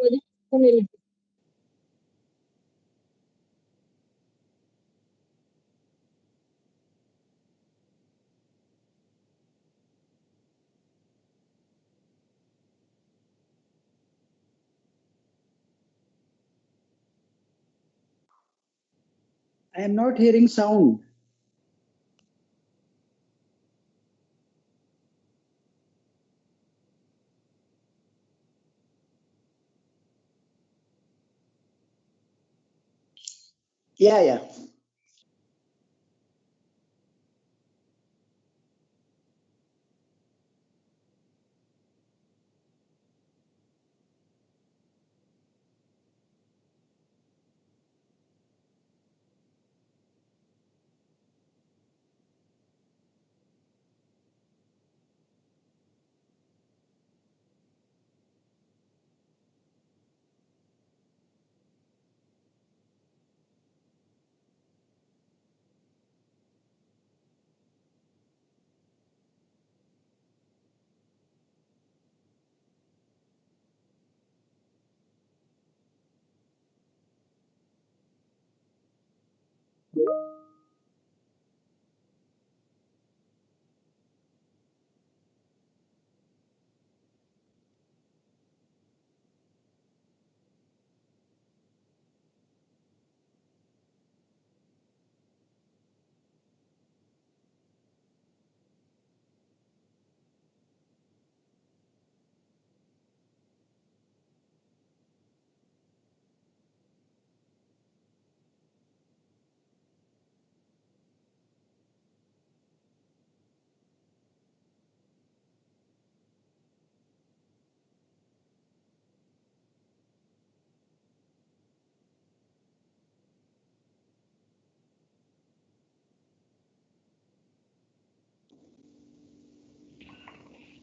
I am not hearing sound. Yeah.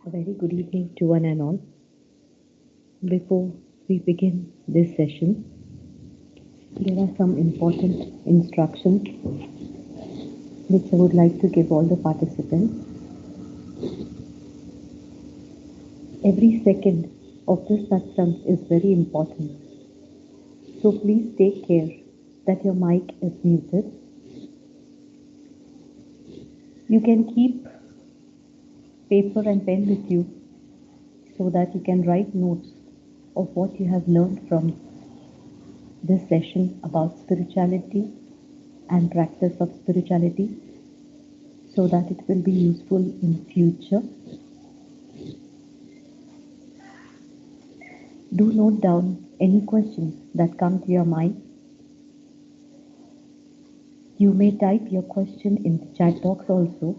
A very good evening to one and all. Before we begin this session, there are some important instructions which I would like to give all the participants. Every second of this satsang is very important. So please take care that your mic is muted. You can keep paper and pen with you so that you can write notes of what you have learned from this session about spirituality and practice of spirituality, so that it will be useful in future. Do note down any questions that come to your mind. You may type your question in the chat box also.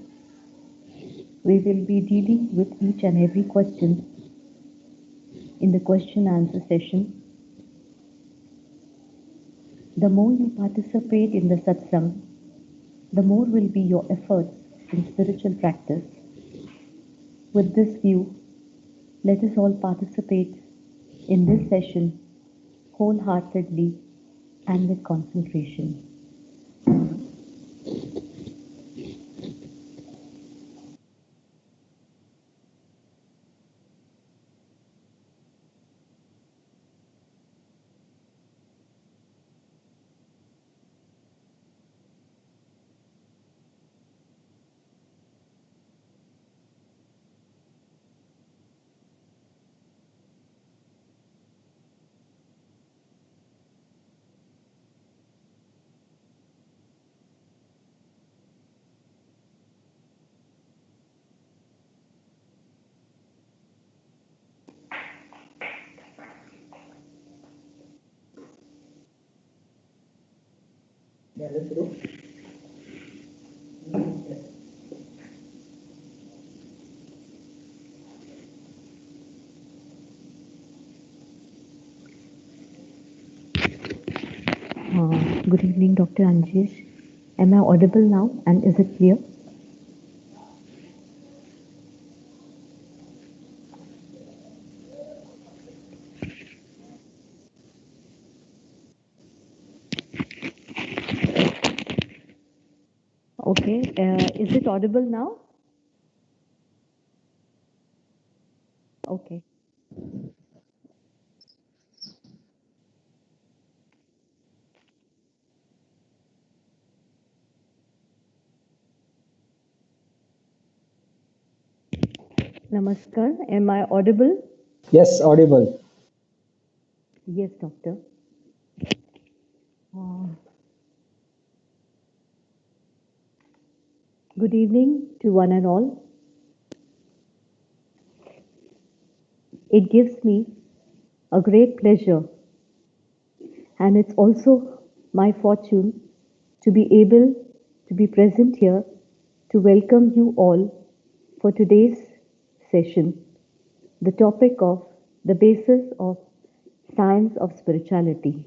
We will be dealing with each and every question in the question answer session. The more you participate in the satsang, the more will be your efforts in spiritual practice. With this view, let us all participate in this session wholeheartedly and with concentration. Good evening, Dr. Anjesh. Am I audible now and is it clear? Okay, is it audible now? Okay. Namaskar. Am I audible? Yes, audible. Yes, doctor. Uh, Good evening to one and all. It gives me a great pleasure, and it's also my fortune to be able to be present here to welcome you all for today's session, the topic of the basis of science of spirituality.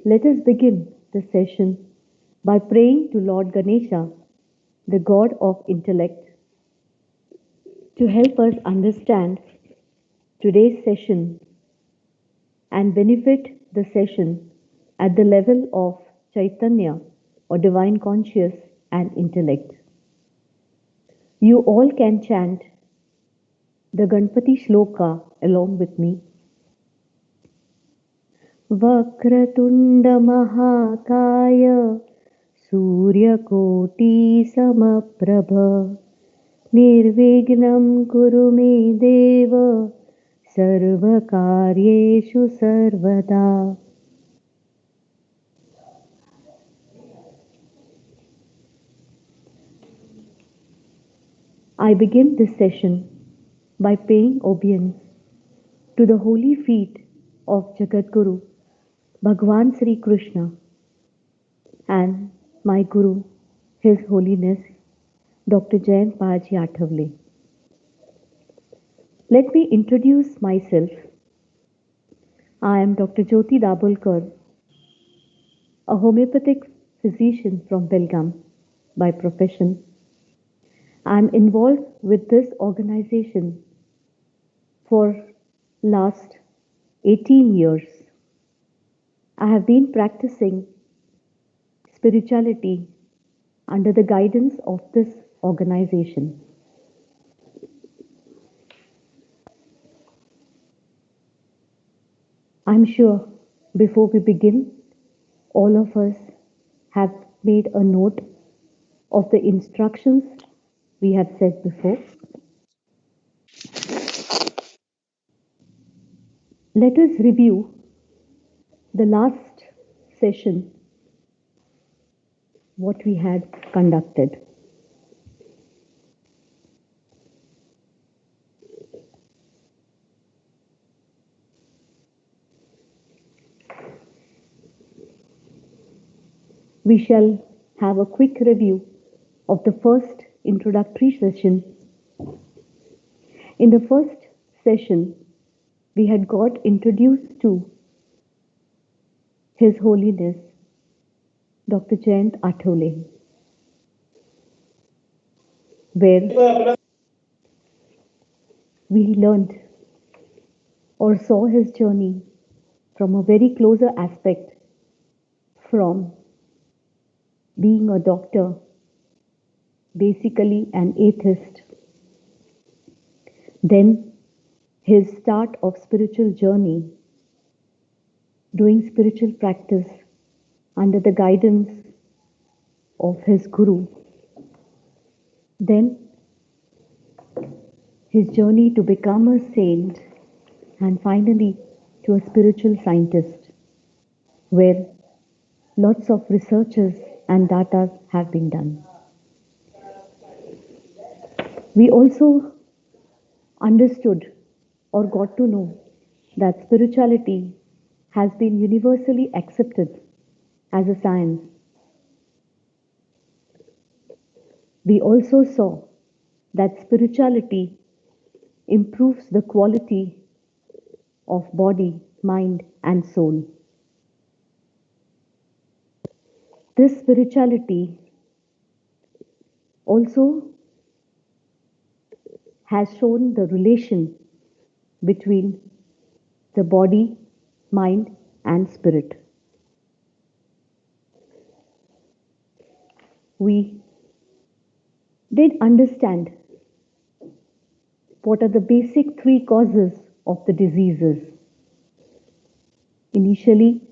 Let us begin the session by praying to Lord Ganesha, the god of intellect, to help us understand today's session and benefit the session at the level of Chaitanya or divine conscious and intellect. You all can chant the Ganpati Shloka along with me. Vakratunda Mahakaya Suryakoti Samaprabha Nirvignam Kuru Me Deva Sarvakaryeshu Sarvada. I begin this session by paying obeisance to the holy feet of Jagadguru, Bhagwan Sri Krishna, and my Guru, His Holiness Dr. Jayant Paji Athavale. Let me introduce myself. I am Dr. Jyoti Dabholkar, a homeopathic physician from Belgaum by profession. I am involved with this organization for last 18 years. I have been practicing spirituality under the guidance of this organization. I'm sure before we begin, all of us have made a note of the instructions we have said before. Let us review the last session, what we had conducted. We shall have a quick review of the first introductory session. In the first session, we had got introduced to His Holiness Dr. Jayant Athavale, where we learned or saw his journey from a very closer aspect, from being a doctor, basically an atheist, then his start of spiritual journey, doing spiritual practice under the guidance of his guru, then his journey to become a saint, and finally to a spiritual scientist, where lots of researches and data have been done. We also understood or got to know that spirituality has been universally accepted as a science. We also saw that spirituality improves the quality of body, mind, and soul. This spirituality also has shown the relation between the body, mind, and spirit. We did understand what are the basic three causes of the diseases. Initially,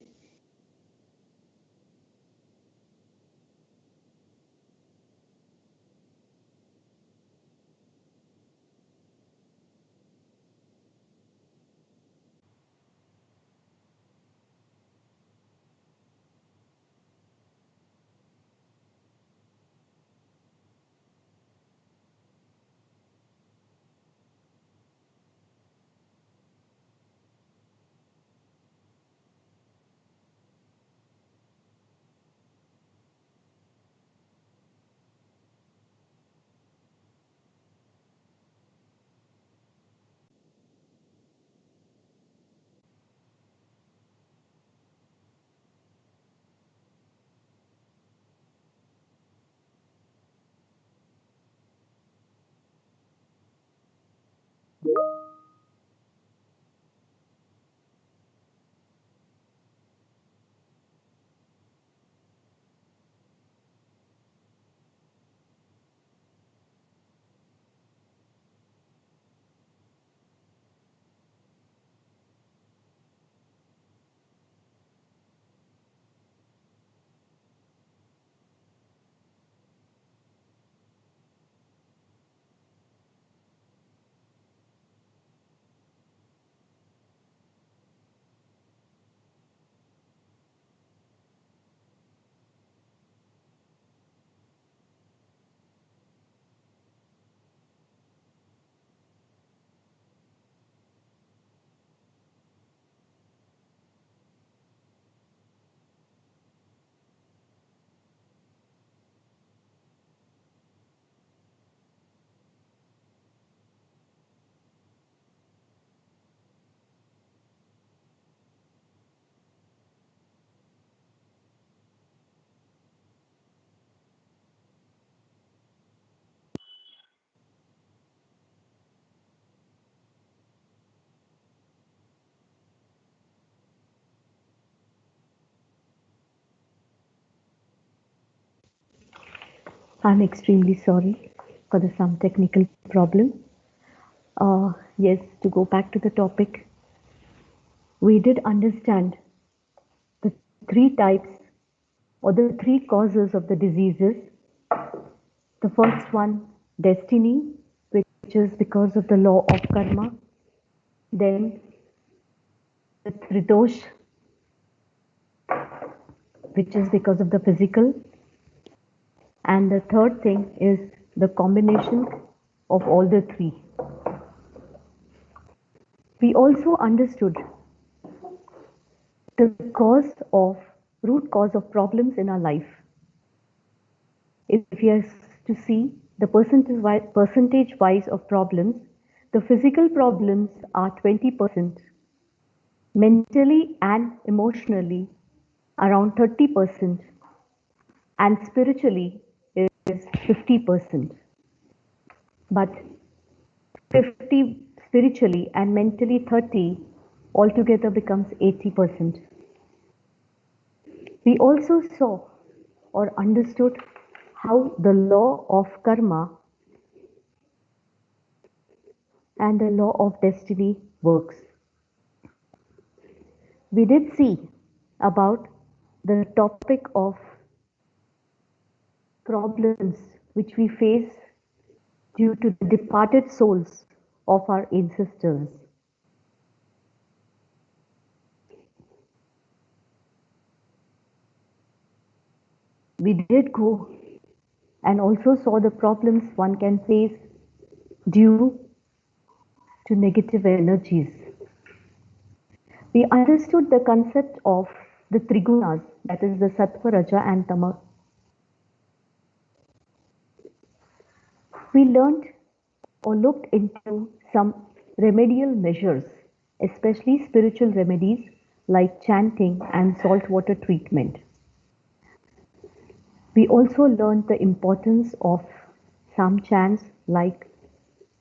I'm extremely sorry for the some technical problem. Yes, to go back to the topic, we did understand the three types or the three causes of the diseases. The first one, destiny, which is because of the law of karma. Then the tridosh, which is because of the physical. And the third thing is the combination of all the three. We also understood the root cause of problems in our life. If you are to see the percentage wise of problems, the physical problems are 20%, mentally and emotionally around 30%, and spiritually is 50%. But 50 spiritually and mentally 30 altogether becomes 80%. We also saw or understood how the law of karma and the law of destiny works. We did see about the topic of problems which we face due to the departed souls of our ancestors. We did go and also saw the problems one can face due to negative energies. We understood the concept of the trigunas, that is the sattva, raja and tama. We learned or looked into some remedial measures, especially spiritual remedies like chanting and saltwater treatment. We also learned the importance of some chants like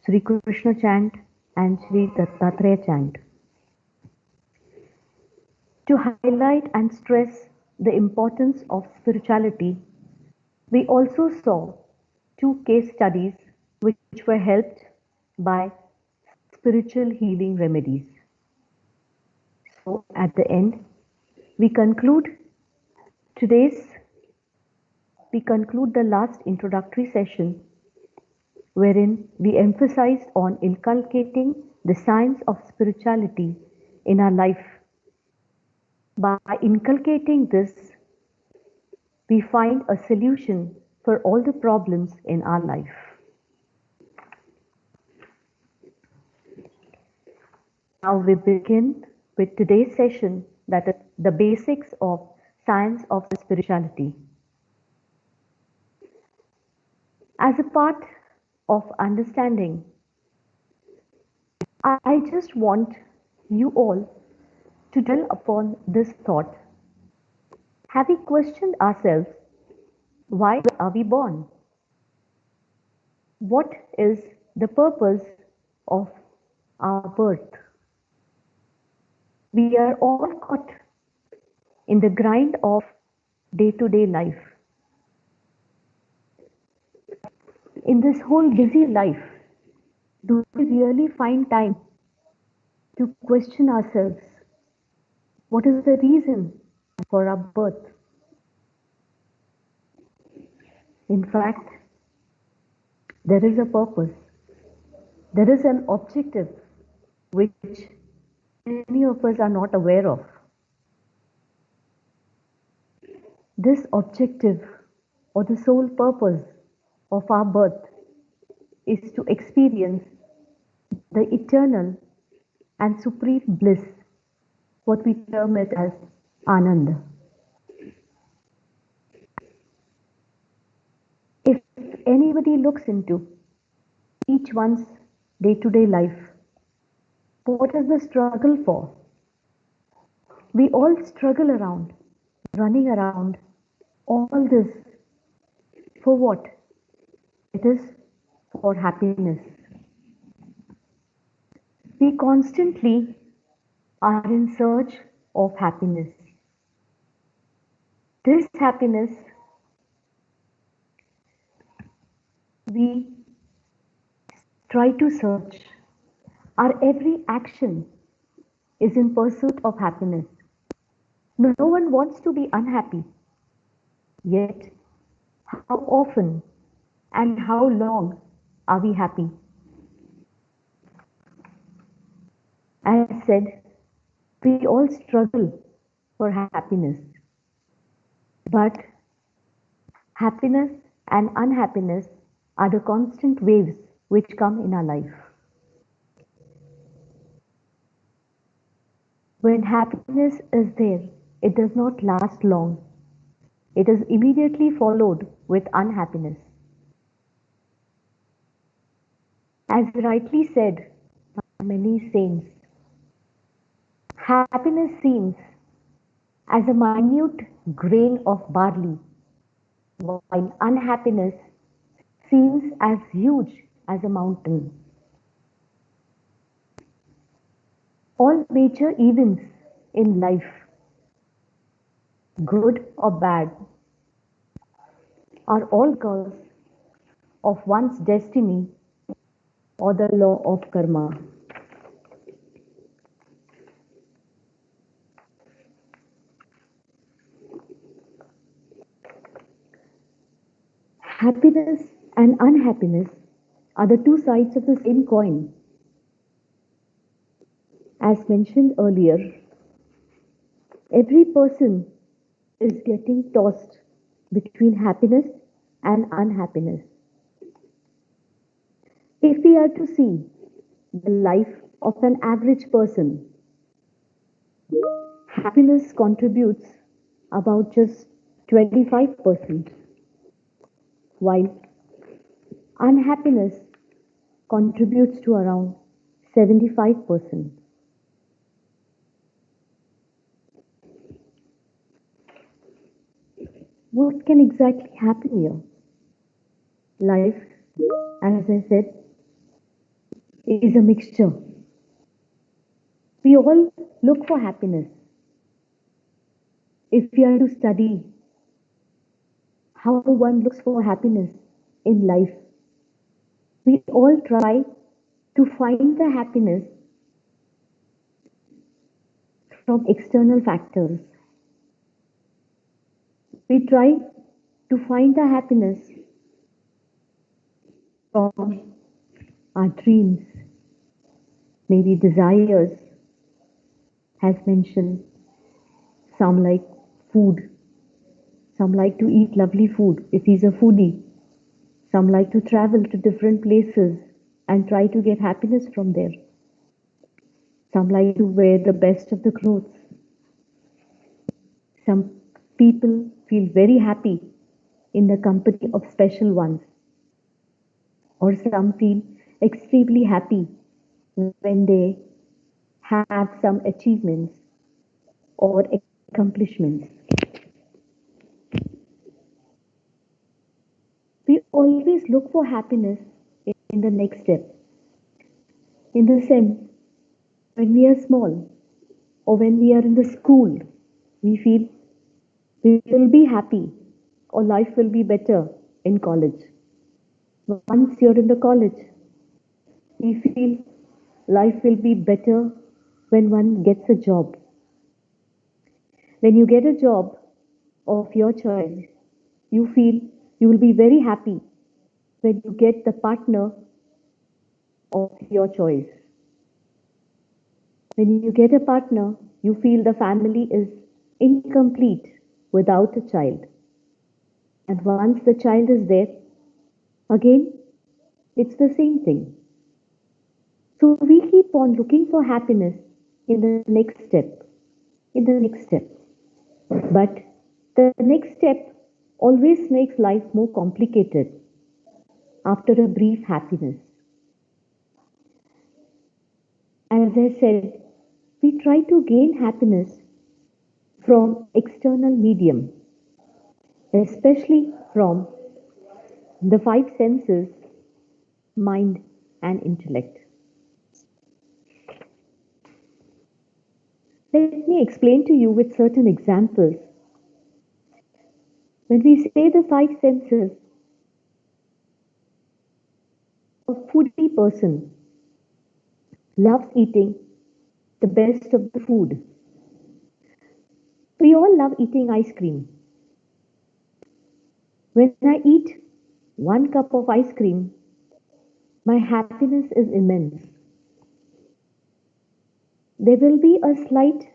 Sri Krishna chant and Sri Dattatreya chant. To highlight and stress the importance of spirituality, we also saw two case studies which were helped by spiritual healing remedies. So at the end, we conclude the last introductory session wherein we emphasized on inculcating the science of spirituality in our life. By inculcating this, we find a solution for all the problems in our life. Now we begin with today's session, that is the basics of science of spirituality. As a part of understanding, I just want you all to dwell upon this thought. Have we questioned ourselves, why are we born? What is the purpose of our birth. We are all caught in the grind of day to day life. In this whole busy life, do we really find time to question ourselves? What is the reason for our birth? In fact, there is a purpose. There is an objective which many of us are not aware of. This objective or the sole purpose of our birth is to experience the eternal and supreme bliss, what we term it as Ananda. If anybody looks into each one's day to day life, what is the struggle for? We all struggle around, running around, all this for what? It is for happiness. We constantly are in search of happiness. This happiness we try to search. Our every action is in pursuit of happiness. No one wants to be unhappy. Yet, how often and how long are we happy? As said, we all struggle for happiness. But happiness and unhappiness are the constant waves which come in our life. When happiness is there, it does not last long. It is immediately followed with unhappiness. As rightly said by many saints, happiness seems as a minute grain of barley, while unhappiness seems as huge as a mountain. All major events in life, good or bad, are all because of one's destiny or the law of karma. Happiness and unhappiness are the two sides of the same coin. As mentioned earlier, every person is getting tossed between happiness and unhappiness. If we are to see the life of an average person, happiness contributes about just 25%, while unhappiness contributes to around 75%. What can exactly happen here? Life, as I said, is a mixture. We all look for happiness. If we are to study how one looks for happiness in life, we all try to find the happiness from external factors. We try to find the happiness from our dreams, maybe desires, as mentioned. Some like food, some like to eat lovely food if he's a foodie. Some like to travel to different places and try to get happiness from there. Some like to wear the best of the clothes. Some people feel very happy in the company of special ones. Or some feel extremely happy when they have some achievements or accomplishments. We always look for happiness in the next step. In the sense, when we are small or when we are in the school, we feel we will be happy or life will be better in college. Once you're in the college, we feel life will be better when one gets a job. When you get a job of your choice, you feel you will be very happy when you get the partner of your choice. When you get a partner, you feel the family is incomplete without a child. And once the child is there, again, it's the same thing. So we keep on looking for happiness in the next step, in the next step. But the next step always makes life more complicated after a brief happiness. As I said, we try to gain happiness from external medium, especially from the five senses, mind and intellect. Let me explain to you with certain examples. When we say the five senses, a foodie person loves eating the best of the food. We all love eating ice cream. When I eat one cup of ice cream, my happiness is immense. There will be a slight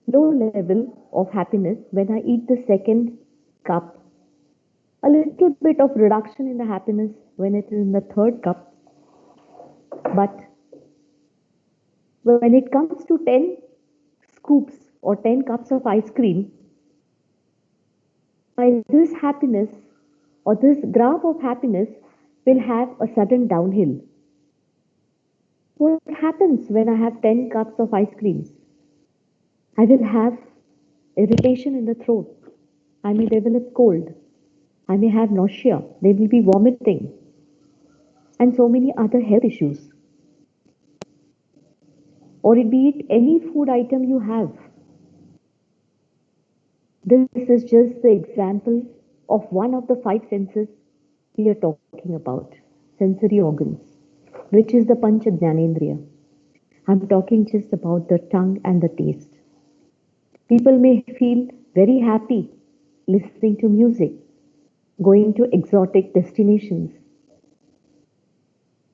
low level of happiness when I eat the second cup, a little bit of reduction in the happiness when it is in the third cup. But when it comes to 10 scoops or 10 cups of ice cream, this happiness or this graph of happiness will have a sudden downhill. What happens when I have 10 cups of ice cream? I will have irritation in the throat. I may develop cold. I may have nausea. There will be vomiting and so many other health issues. Or it be it any food item you have. This is just the example of one of the five senses we are talking about, sensory organs, which is the Pancha Jnanendriya. I'm talking just about the tongue and the taste. People may feel very happy listening to music, going to exotic destinations.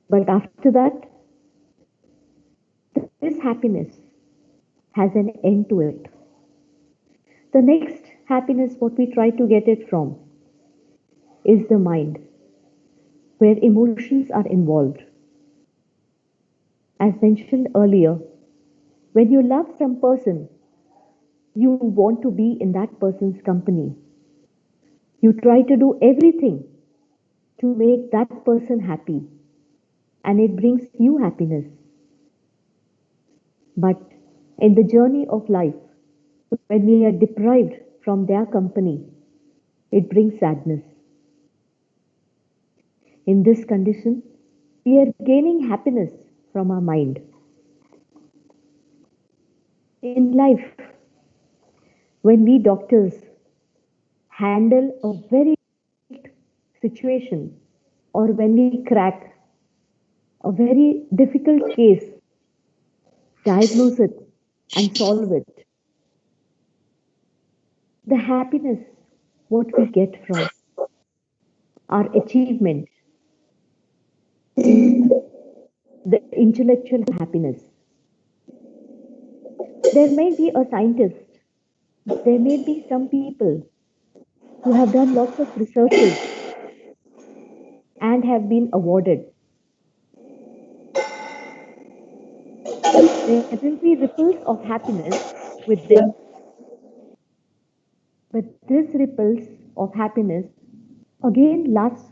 But after that, this happiness has an end to it. The next happiness, what we try to get it from, is the mind, where emotions are involved. As mentioned earlier, when you love some person, you want to be in that person's company. You try to do everything to make that person happy, and it brings you happiness. But in the journey of life, when we are deprived from their company, it brings sadness. In this condition, we are gaining happiness from our mind. In life, when we doctors handle a very situation or when we crack a very difficult case, diagnose it and solve it, the happiness what we get from our achievement is the intellectual happiness. There may be a scientist, there may be some people who have done lots of researches and have been awarded. There will be ripples of happiness with them, but this ripples of happiness again lasts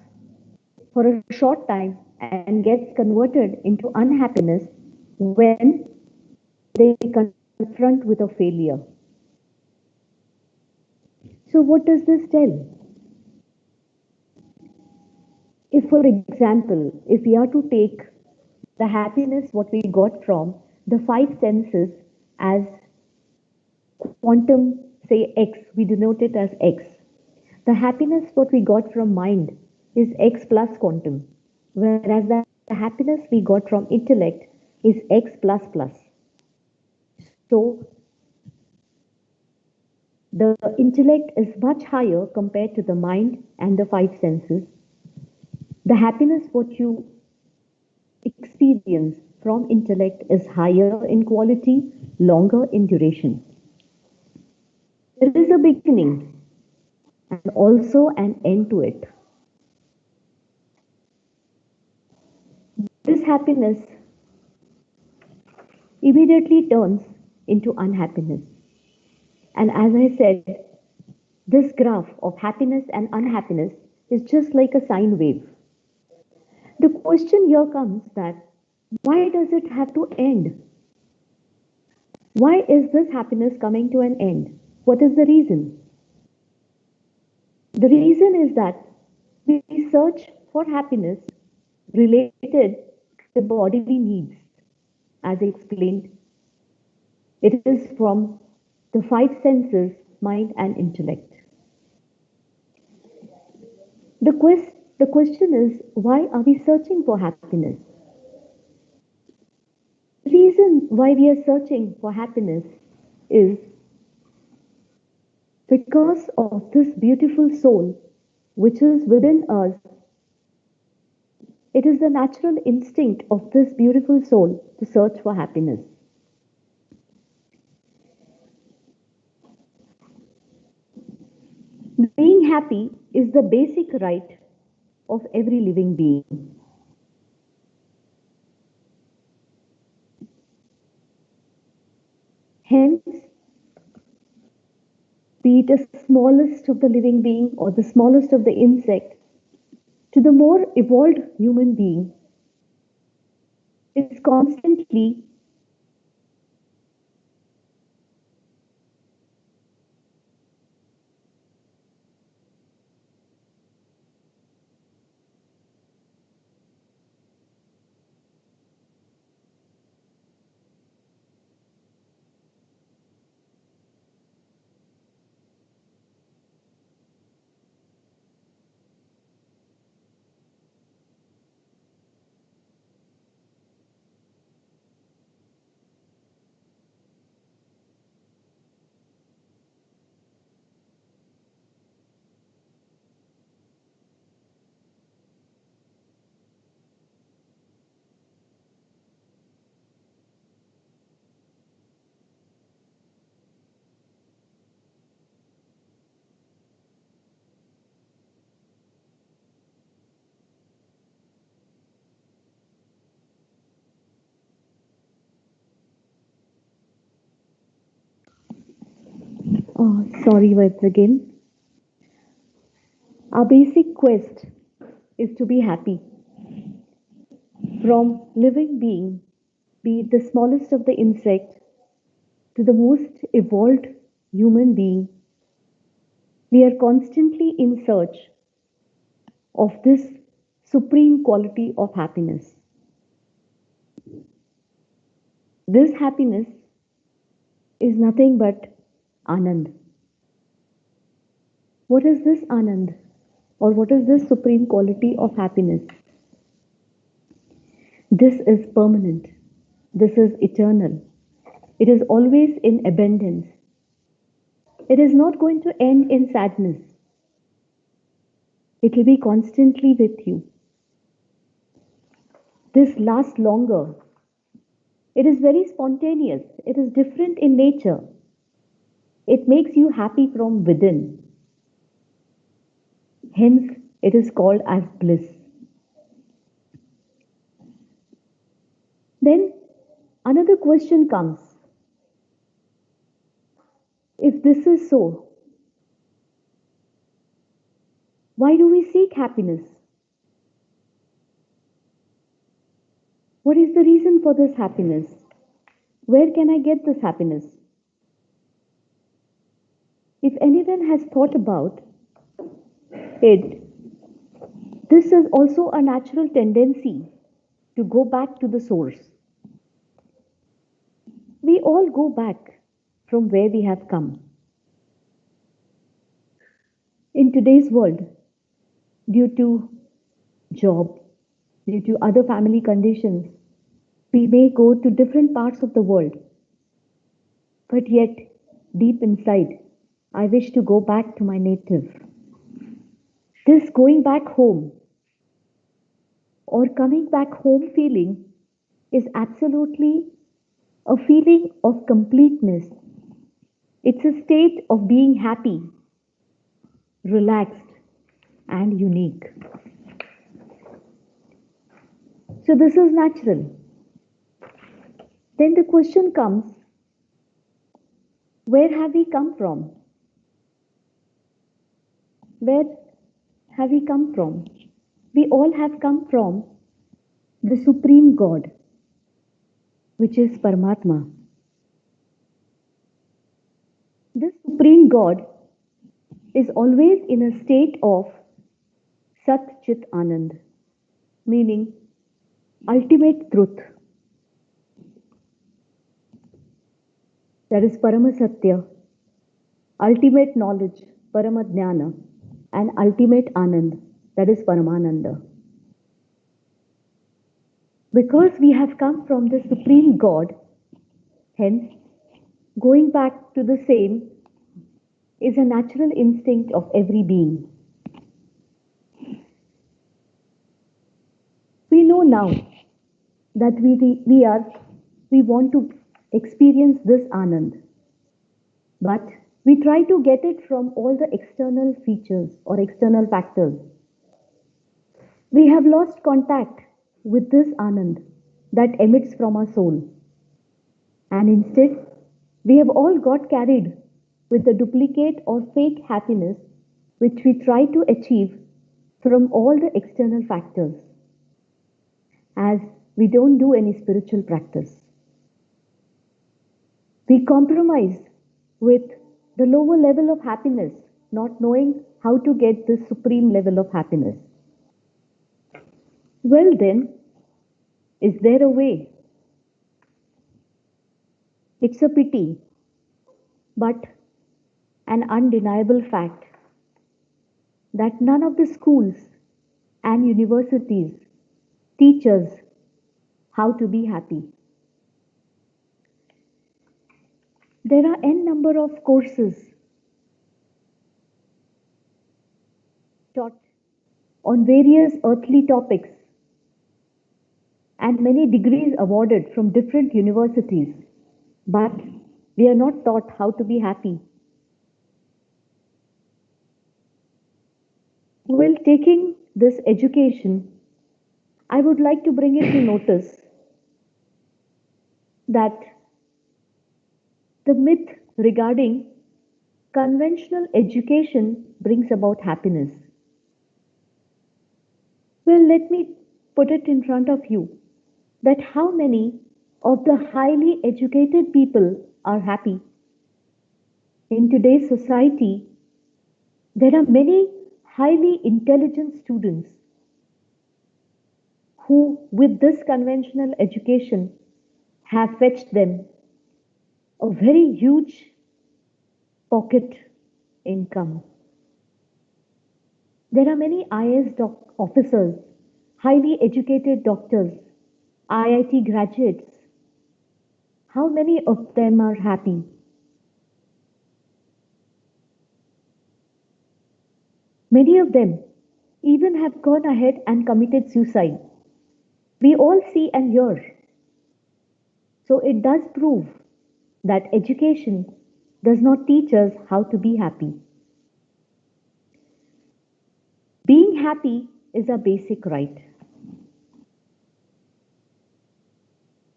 for a short time and gets converted into unhappiness when they confront with a failure. So what does this tell? If, for example, if we are to take the happiness what we got from the five senses as quantum, say x, we denote it as x. The happiness what we got from mind is x plus quantum, whereas the happiness we got from intellect is x plus plus. So the intellect is much higher compared to the mind and the five senses. The happiness what you experience from intellect is higher in quality, longer in duration. There is a beginning and also an end to it. This happiness immediately turns into unhappiness. And as I said, this graph of happiness and unhappiness is just like a sine wave. The question here comes that why does it have to end? Why is this happiness coming to an end? What is the reason? The reason is that we search for happiness related to the bodily needs. As I explained, it is from the five senses, mind, and intellect. The question is why are we searching for happiness? The reason why we are searching for happiness is because of this beautiful soul which is within us. It is the natural instinct of this beautiful soul to search for happiness. Being happy is the basic right of every living being. Hence, be it the smallest of the living being or the smallest of the insect, to the more evolved human being, is constantly sorry once again. Our basic quest is to be happy. From living being, be it the smallest of the insect to the most evolved human being, we are constantly in search of this supreme quality of happiness. This happiness is nothing but Anand. What is this Anand? Or what is this supreme quality of happiness? This is permanent. This is eternal. It is always in abundance. It is not going to end in sadness. It will be constantly with you. This lasts longer. It is very spontaneous. It is different in nature. It makes you happy from within. Hence, it is called as bliss. Then another question comes. If this is so, why do we seek happiness? What is the reason for this happiness? Where can I get this happiness? If anyone has thought about it, This is also a natural tendency to go back to the source. We all go back from where we have come. In today's world, due to job, due to other family conditions, we may go to different parts of the world. But yet, deep inside, I wish to go back to my native. This going back home or coming back home feeling is absolutely a feeling of completeness. It's a state of being happy, relaxed, and unique. So, this is natural. Then the question comes, where have we come from? Where have we come from? We all have come from the Supreme God, which is Paramatma. This Supreme God is always in a state of Sat Chit Anand, meaning ultimate truth. That is Paramasatya, ultimate knowledge, Paramadhyana, and ultimate Anand, that is Paramananda. Because we have come from the Supreme God, hence, going back to the same is a natural instinct of every being. We know now that we want to experience this Anand, but we try to get it from all the external features or external factors. We have lost contact with this Anand that emits from our soul. And instead, we have all got carried with the duplicate or fake happiness which we try to achieve from all the external factors, as we don't do any spiritual practice. We compromise with the lower level of happiness, not knowing how to get this supreme level of happiness. Well, then, is there a way? It's a pity, but an undeniable fact that none of the schools and universities teach us how to be happy. There are n number of courses taught on various earthly topics and many degrees awarded from different universities, but we are not taught how to be happy. While taking this education, I would like to bring it to notice that the myth regarding conventional education brings about happiness. Well, let me put it in front of you that how many of the highly educated people are happy? In today's society, there are many highly intelligent students who, with this conventional education, have fetched them a very huge pocket income. There are many IAS officers, highly educated doctors, IIT graduates. How many of them are happy? Many of them even have gone ahead and committed suicide. We all see and hear. So it does prove that education does not teach us how to be happy. Being happy is a basic right.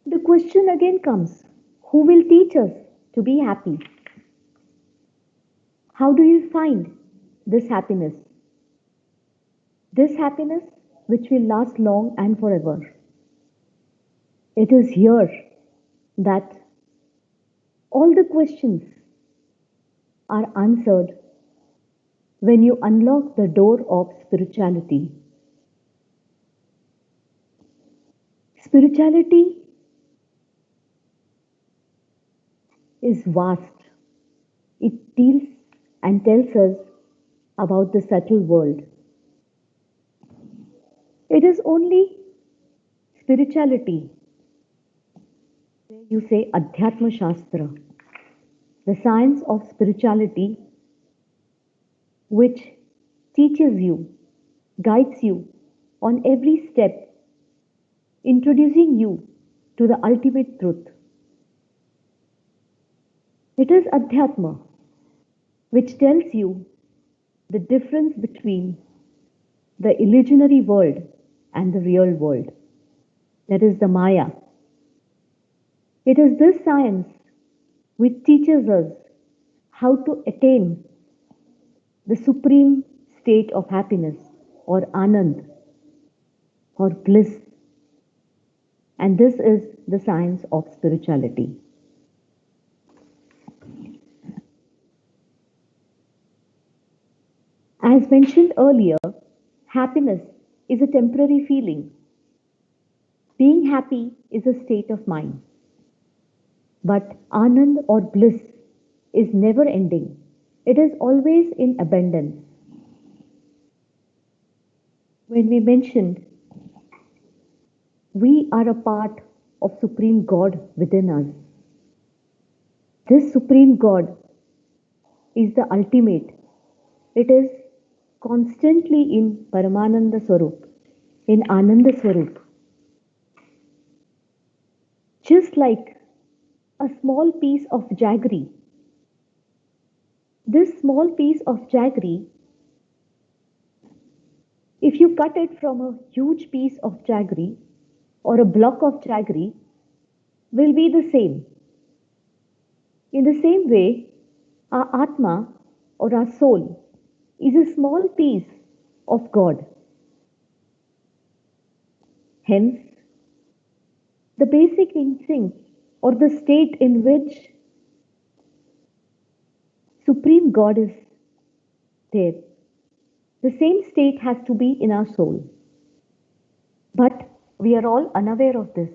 The question again comes, who will teach us to be happy? How do you find this happiness? This happiness which will last long and forever. It is here that all the questions are answered when you unlock the door of spirituality. Spirituality is vast. It deals and tells us about the subtle world. It is only spirituality, you say Adhyatma Shastra, the science of spirituality, which teaches you, guides you on every step, introducing you to the ultimate truth. It is Adhyatma, which tells you the difference between the illusionary world and the real world. That is the Maya. It is this science which teaches us how to attain the supreme state of happiness or Anand or bliss. And this is the science of spirituality. As mentioned earlier, happiness is a temporary feeling. Being happy is a state of mind. But Anand or bliss is never ending. It is always in abundance. When we mentioned we are a part of Supreme God within us, this Supreme God is the ultimate. It is constantly in Paramananda Swarup, in Ananda Swarup. Just like a small piece of jaggery. This small piece of jaggery, if you cut it from a huge piece of jaggery or a block of jaggery, will be the same. In the same way, our Atma or our soul is a small piece of God. Hence, the basic instinct or the state in which Supreme God is there, the same state has to be in our soul. But we are all unaware of this.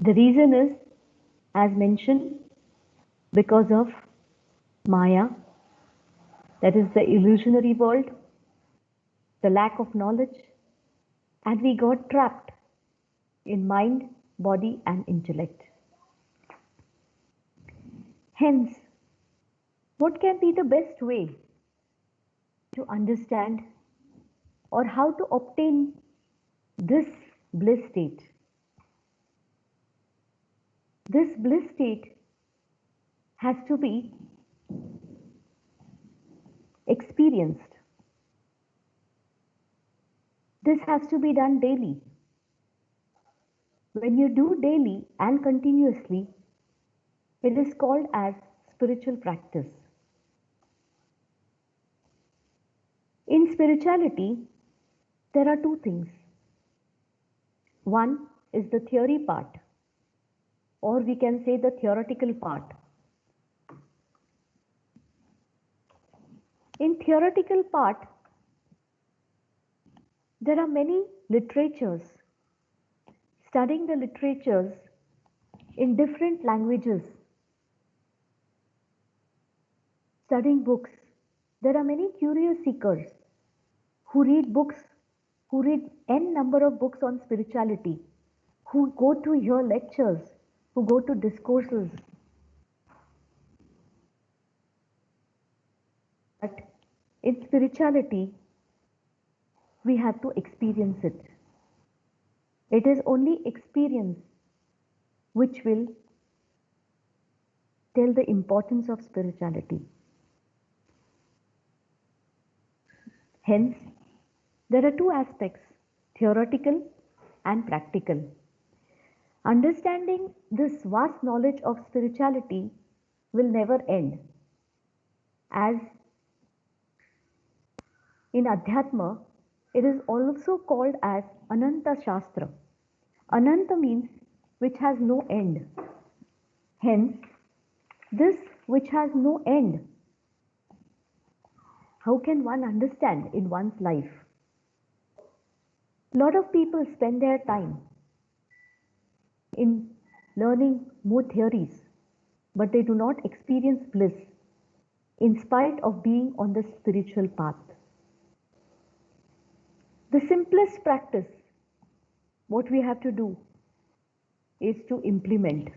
The reason is, as mentioned, because of Maya, that is the illusionary world, the lack of knowledge, and we got trapped in mind, body, and intellect. Hence, what can be the best way to understand or how to obtain this bliss state? This bliss state has to be experienced. This has to be done daily. When you do daily and continuously, it is called as spiritual practice. In spirituality, there are two things. One is the theory part, or we can say the theoretical part. In theoretical part, there are many literatures, studying the literatures in different languages, studying books. There are many curious seekers who read books, who read n number of books on spirituality, who go to hear lectures, who go to discourses. But in spirituality, we have to experience it. It is only experience which will tell the importance of spirituality. Hence, there are two aspects, theoretical and practical. Understanding this vast knowledge of spirituality will never end. As in Adhyatma, it is also called as Ananta Shastra. Ananta means which has no end. Hence, this which has no end, how can one understand in one's life? A lot of people spend their time in learning more theories, but they do not experience bliss in spite of being on the spiritual path. The simplest practice, what we have to do, is to implement.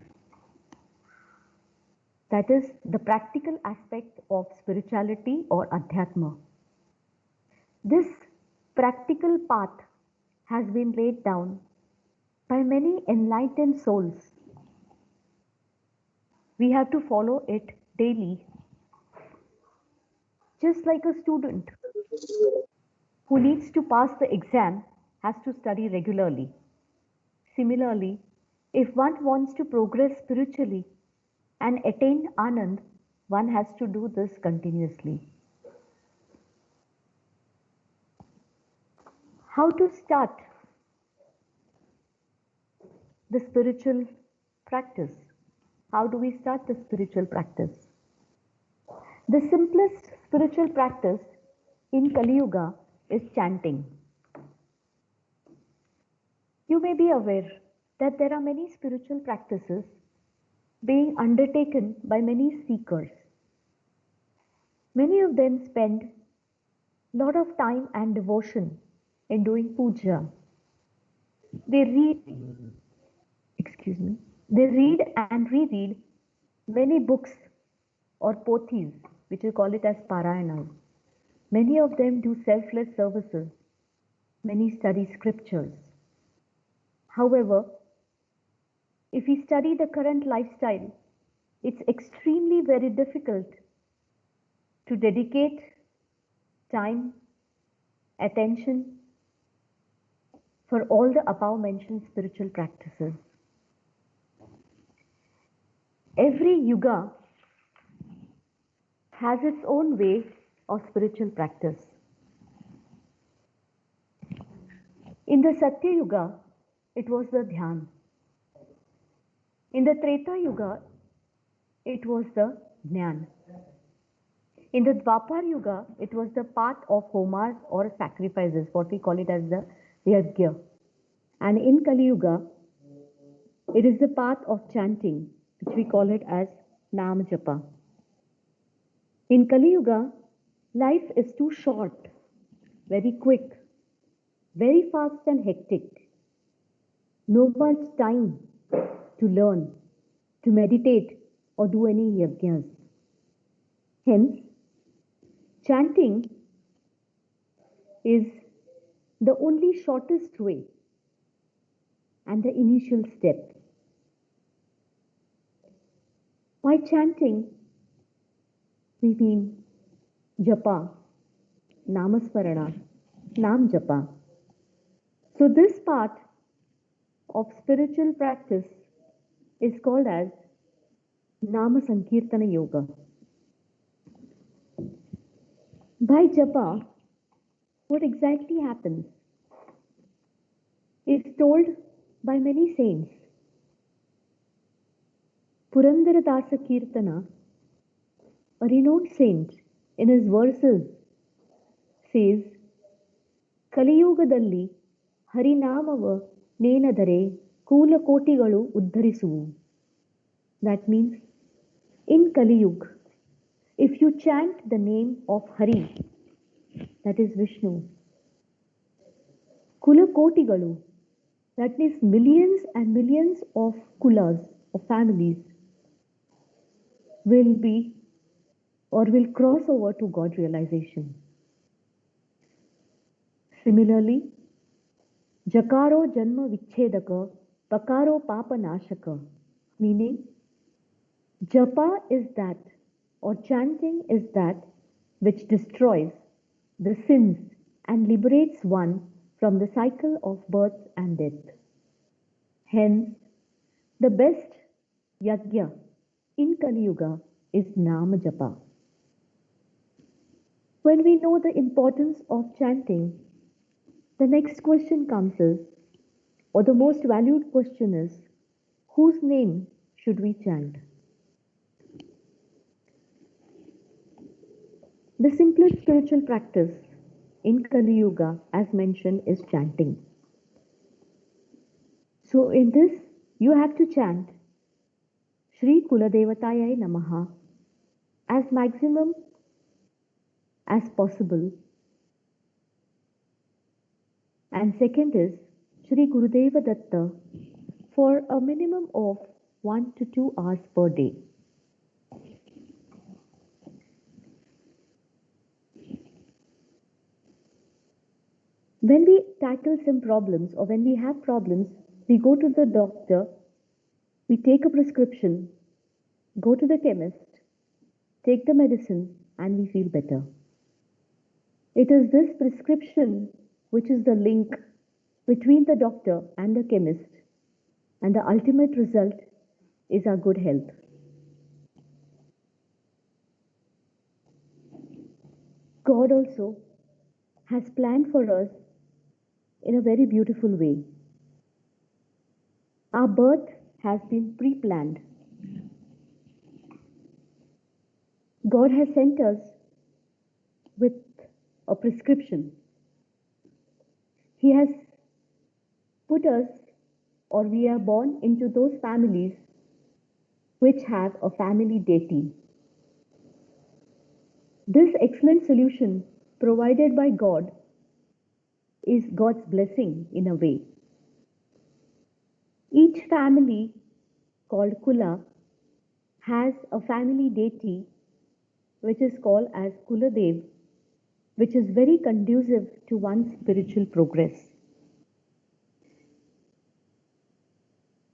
That is the practical aspect of spirituality or adhyatma. This practical path has been laid down by many enlightened souls. We have to follow it daily, just like a student who needs to pass the exam has to study regularly. Similarly, if one wants to progress spiritually and attain Anand, one has to do this continuously. How to start the spiritual practice? How do we start the spiritual practice? The simplest spiritual practice in Kaliyuga is chanting. You may be aware that there are many spiritual practices being undertaken by many seekers. Many of them spend a lot of time and devotion in doing puja. They read, they read and reread many books or pothis, which we call it as parayanas. Many of them do selfless services. Many study scriptures. However, if we study the current lifestyle, it's extremely very difficult to dedicate time, attention for all the above mentioned spiritual practices. Every yuga has its own way of spiritual practice. In the Satya Yuga, it was the Dhyan. In the Treta Yuga, it was the Jnana. In the Dwapar Yuga, it was the path of homas or sacrifices, what we call it as the yajna. And in Kali Yuga, it is the path of chanting, which we call it as Nam Japa. In Kali Yuga, life is too short, very quick, very fast and hectic. No much time to learn, to meditate, or do any yajnas. Hence, chanting is the only shortest way and the initial step. By chanting, we mean japa, namasmarana, nam japa. So this part of spiritual practice is called as Nama Sankirtana Yoga. By japa, what exactly happens is told by many saints. Purandara Dasa Kirtana, a renowned saint, in his verses says, ಕಲಿಯುಗದಲ್ಲಿ ಹರಿನಾಮವ ನೇನದರೆ ಕೂಲಕೋಟಿಗಳು ಉದ್ಧರಿಸುವು. That means, in Kaliyug, if you chant the name of Hari, that is Vishnu, kulakotigalu, that means millions and millions of kulas, of families, will be or will cross over to God realization. Similarly, Jakaro Janma Vichedaka, Pakaro Papa Nashaka, meaning japa is that, or chanting is that, which destroys the sins and liberates one from the cycle of birth and death. Hence, the best yajna in Kali Yuga is Nama Japa. When we know the importance of chanting, the next question comes is, or the most valued question is, whose name should we chant? The simplest spiritual practice in Kali Yuga, as mentioned, is chanting. So in this, you have to chant Shri Kuladevataya Namaha as maximum as possible. And second is Shri Gurudeva Datta for a minimum of 1 to 2 hours per day. When we tackle some problems or when we have problems, we go to the doctor, we take a prescription, go to the chemist, take the medicine, and we feel better. It is this prescription which is the link between the doctor and the chemist, and the ultimate result is our good health. God also has planned for us in a very beautiful way. Our birth has been pre-planned. God has sent us with a prescription. He has put us, or we are born into those families which have a family deity. This excellent solution provided by God is God's blessing in a way. Each family called Kula has a family deity which is called as Kuladev, which is very conducive to one's spiritual progress.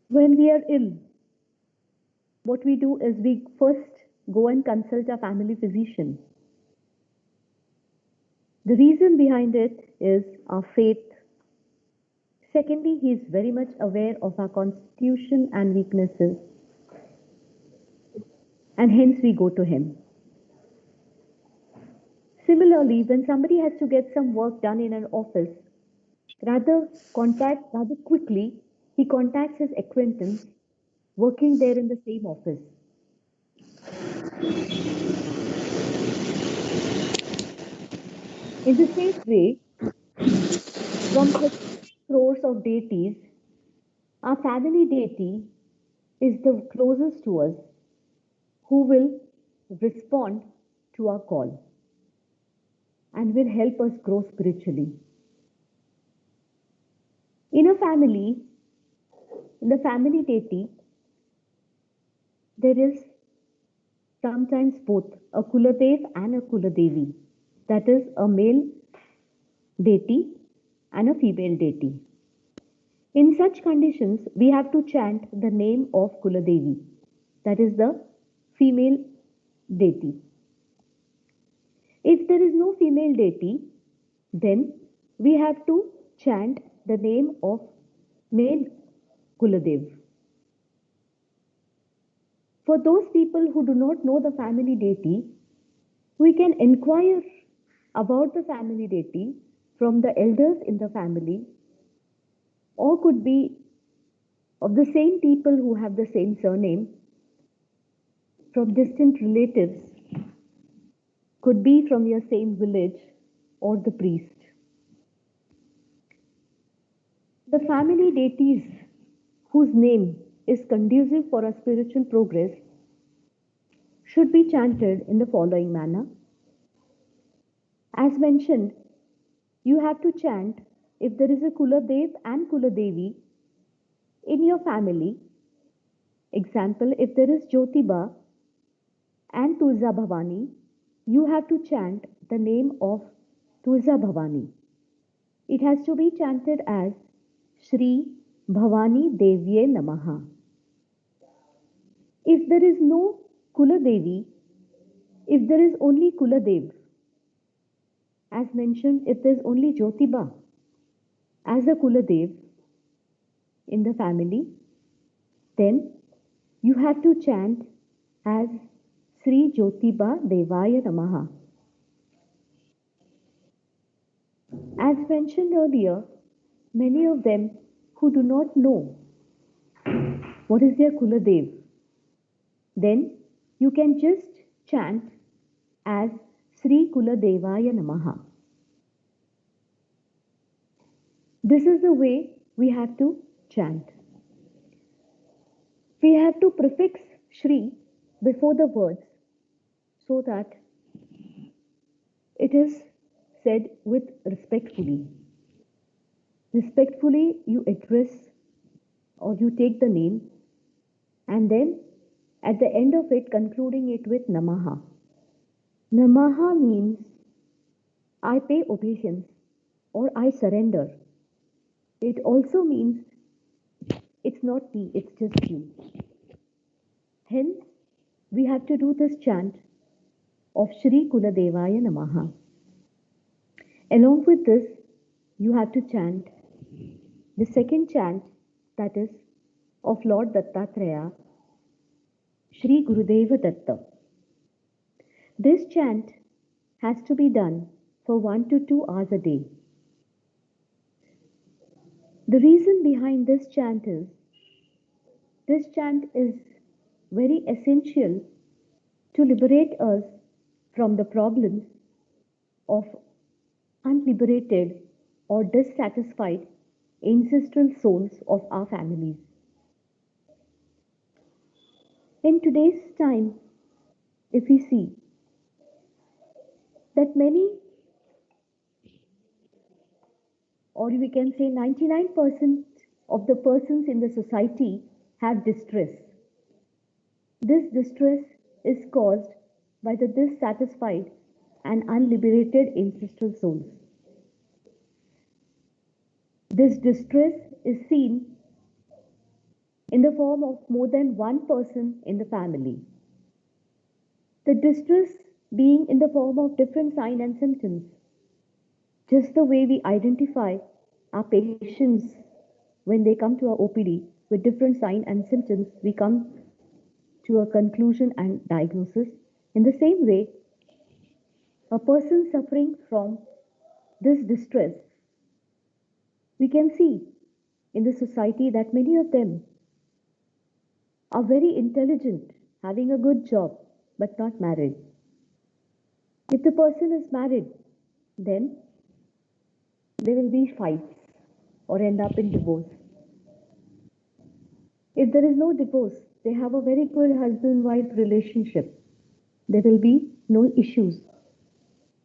When we are ill, what we do is we first go and consult a family physician. The reason behind it is our faith. Secondly, he is very much aware of our constitution and weaknesses, and hence we go to him. Similarly, when somebody has to get some work done in an office, rather quickly, he contacts his acquaintance working there in the same office. In the same way, from 30 crores of deities, our family deity is the closest to us, who will respond to our call and will help us grow spiritually. In a family, in the family deity, there is sometimes both a Kuladev and a Kuladevi. That is a male deity and a female deity. In such conditions, we have to chant the name of Kuladevi, that is the female deity. If there is no female deity, then we have to chant the name of male Kuladev. For those people who do not know the family deity, we can inquire about the family deity from the elders in the family, or could be of the same people who have the same surname, from distant relatives, could be from your same village, or the priest. The family deities whose name is conducive for our spiritual progress should be chanted in the following manner. As mentioned, you have to chant if there is a Kuladev and Kuladevi in your family. Example, if there is Jyotiba and Tulsa Bhavani, you have to chant the name of Tulsa Bhavani. It has to be chanted as Shri Bhavani Devye Namaha. If there is no Kuladevi, if there is only Kuladev, as mentioned, if there is only Jyotiba as a Kuladev in the family, then you have to chant as Sri Jyotiba Devaya Namaha. As mentioned earlier, many of them who do not know what is their Kuladev, then you can just chant as Sri Kuladevaya Namaha. This is the way we have to chant. We have to prefix Shri before the words so that it is said with respectfully. Respectfully, you address or you take the name and then at the end of it, concluding it with Namaha. Namaha means I pay obeisance or I surrender. It also means it's not me, it's just you. Hence, we have to do this chant of Shri Kuladevaya Namaha. Along with this, you have to chant the second chant, that is of Lord Dattatreya, Shri Gurudeva Datta. This chant has to be done for 1 to 2 hours a day. The reason behind this chant is very essential to liberate us from the problems of unliberated or dissatisfied ancestral souls of our families. In today's time, if we see that many, or we can say 99% of the persons in the society have distress. This distress is caused by the dissatisfied and unliberated ancestral souls. This distress is seen in the form of more than one person in the family. The distress being in the form of different signs and symptoms. Just the way we identify our patients when they come to our OPD with different signs and symptoms, we come to a conclusion and diagnosis. In the same way, a person suffering from this distress, we can see in the society that many of them are very intelligent, having a good job, but not married. If the person is married, then there will be fights or end up in divorce. If there is no divorce, they have a very good husband-wife relationship. There will be no issues.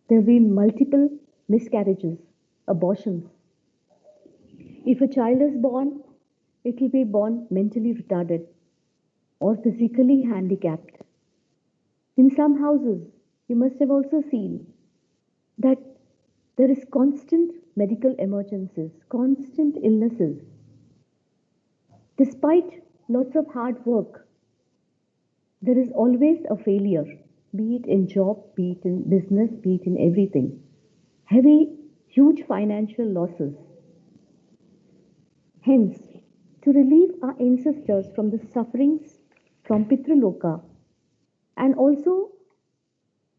There will be multiple miscarriages, abortions. If a child is born, it will be born mentally retarded or physically handicapped. In some houses, you must have also seen that there is constant medical emergencies, constant illnesses. Despite lots of hard work, there is always a failure, be it in job, be it in business, be it in everything. Heavy, huge financial losses. Hence, to relieve our ancestors from the sufferings from Pitraloka and also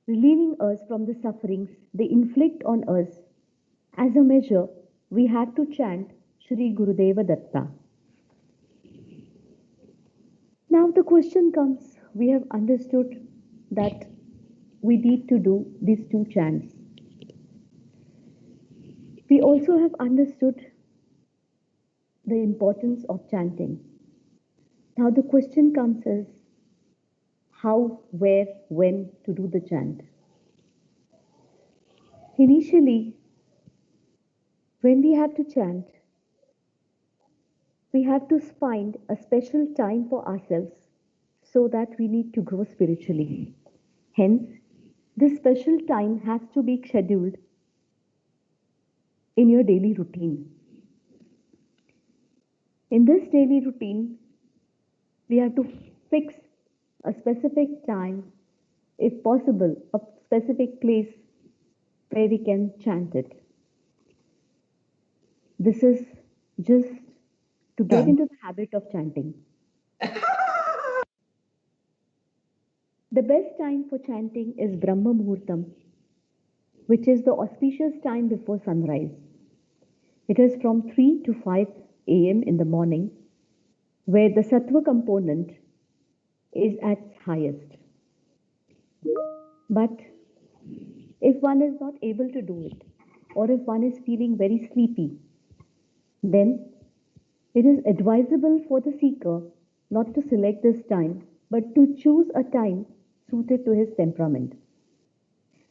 relieving us from the sufferings they inflict on us, as a measure, we have to chant Shri Gurudeva Datta. Now the question comes, we have understood that we need to do these two chants. We also have understood the importance of chanting. Now the question comes is how, where, when to do the chant. Initially, when we have to chant, we have to find a special time for ourselves so that we need to grow spiritually. Hence, this special time has to be scheduled in your daily routine. In this daily routine, we have to fix a specific time, if possible, a specific place where we can chant it. This is just to get into the habit of chanting. The best time for chanting is Brahma Muhurtam, which is the auspicious time before sunrise. It is from 3 to 5 a.m. in the morning, where the sattva component is at its highest. But if one is not able to do it, or if one is feeling very sleepy, then it is advisable for the seeker not to select this time, but to choose a time suited to his temperament.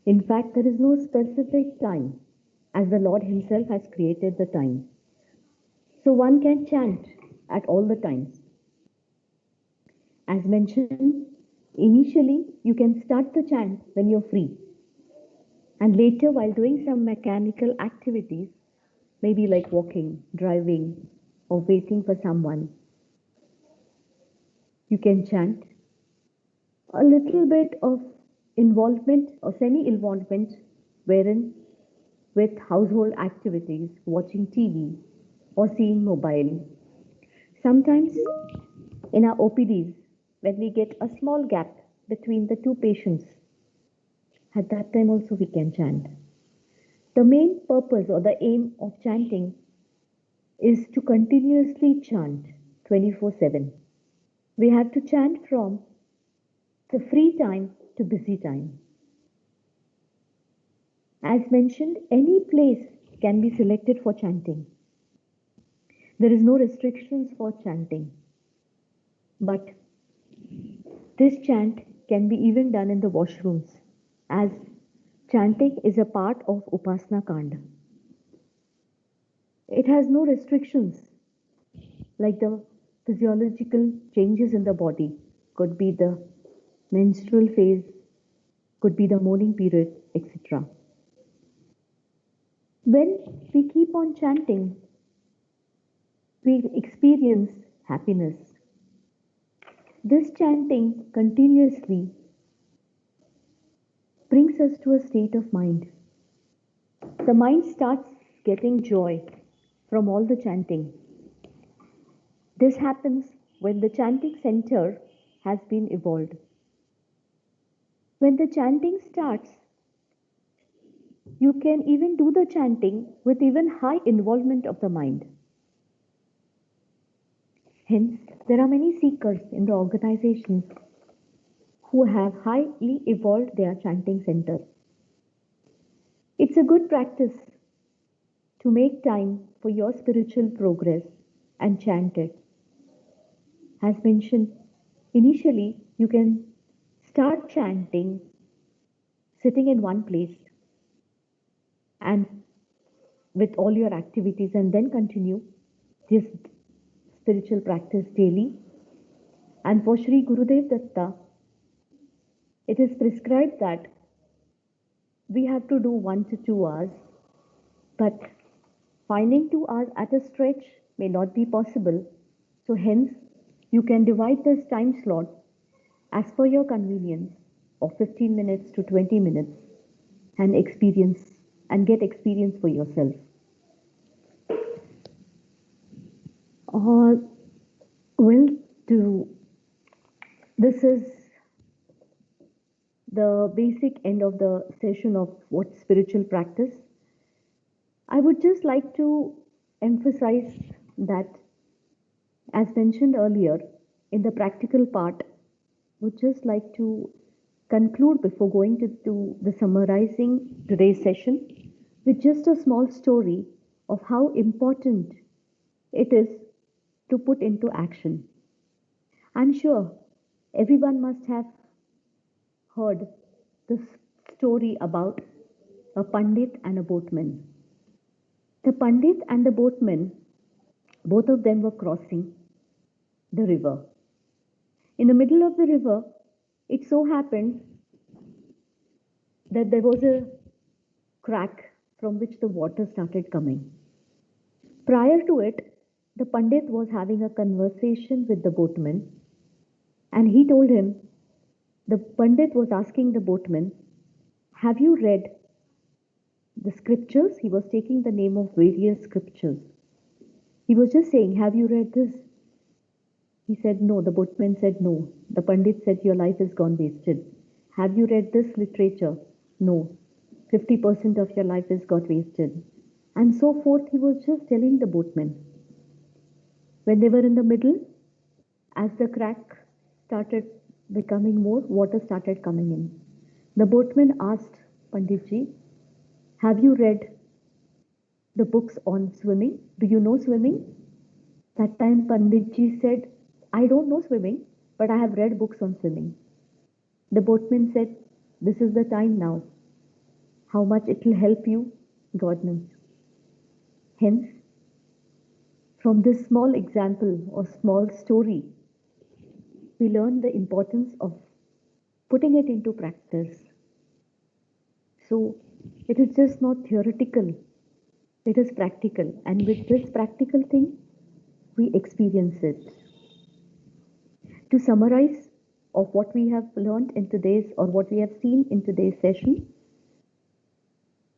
In fact, there is no specific time, as the Lord Himself has created the time. So one can chant at all the times. As mentioned, initially you can start the chant when you're free. And later, while doing some mechanical activities, maybe like walking, driving, or waiting for someone, you can chant. A little bit of involvement or semi involvement, wherein with household activities, watching TV, or seeing mobile. Sometimes in our OPDs, when we get a small gap between the two patients, at that time also we can chant. The main purpose or the aim of chanting is to continuously chant 24/7. We have to chant from the free time to busy time. As mentioned, any place can be selected for chanting. There is no restrictions for chanting. But this chant can be even done in the washrooms, as chanting is a part of Upasana Kanda. It has no restrictions like the physiological changes in the body, could be the menstrual phase, could be the morning period, etc. When we keep on chanting, we experience happiness. This chanting continuously brings us to a state of mind. The mind starts getting joy from all the chanting. This happens when the chanting center has been evolved. When the chanting starts, you can even do the chanting with even high involvement of the mind. Hence, there are many seekers in the organizations who have highly evolved their chanting center. It's a good practice to make time for your spiritual progress and chant it. As mentioned, initially you can start chanting sitting in one place and with all your activities, and then continue this spiritual practice daily. And for Sri Gurudev Datta, it is prescribed that we have to do 1 to 2 hours, but finding 2 hours at a stretch may not be possible. So hence, you can divide this time slot as per your convenience of 15 minutes to 20 minutes and experience and get experience for yourself. Well, this is the basic end of the session of what spiritual practice. I would just like to emphasize that, as mentioned earlier, in the practical part, would just like to conclude before going to the summarizing today's session with just a small story of how important it is to put into action. I'm sure everyone must have heard the story about a Pandit and a boatman. The Pandit and the boatman, both of them were crossing the river. In the middle of the river, it so happened that there was a crack from which the water started coming. Prior to it, the Pandit was having a conversation with the boatman, and he told him, the Pandit was asking the boatman, have you read the scriptures? He was taking the name of various scriptures. He was just saying, have you read this? He said, no. The boatman said, no. The Pandit said, your life is gone wasted. Have you read this literature? No. 50% of your life is got wasted. And so forth, he was just telling the boatman. When they were in the middle, as the crack started becoming more, water started coming in. The boatman asked Panditji, have you read the books on swimming? Do you know swimming? That time Panditji said, I don't know swimming, but I have read books on swimming. The boatman said, this is the time now. How much it will help you, God knows. Hence, from this small example or small story, we learn the importance of putting it into practice. So, it is just not theoretical, it is practical. And with this practical thing, we experience it. To summarize of what we have learned in today's or what we have seen in today's session,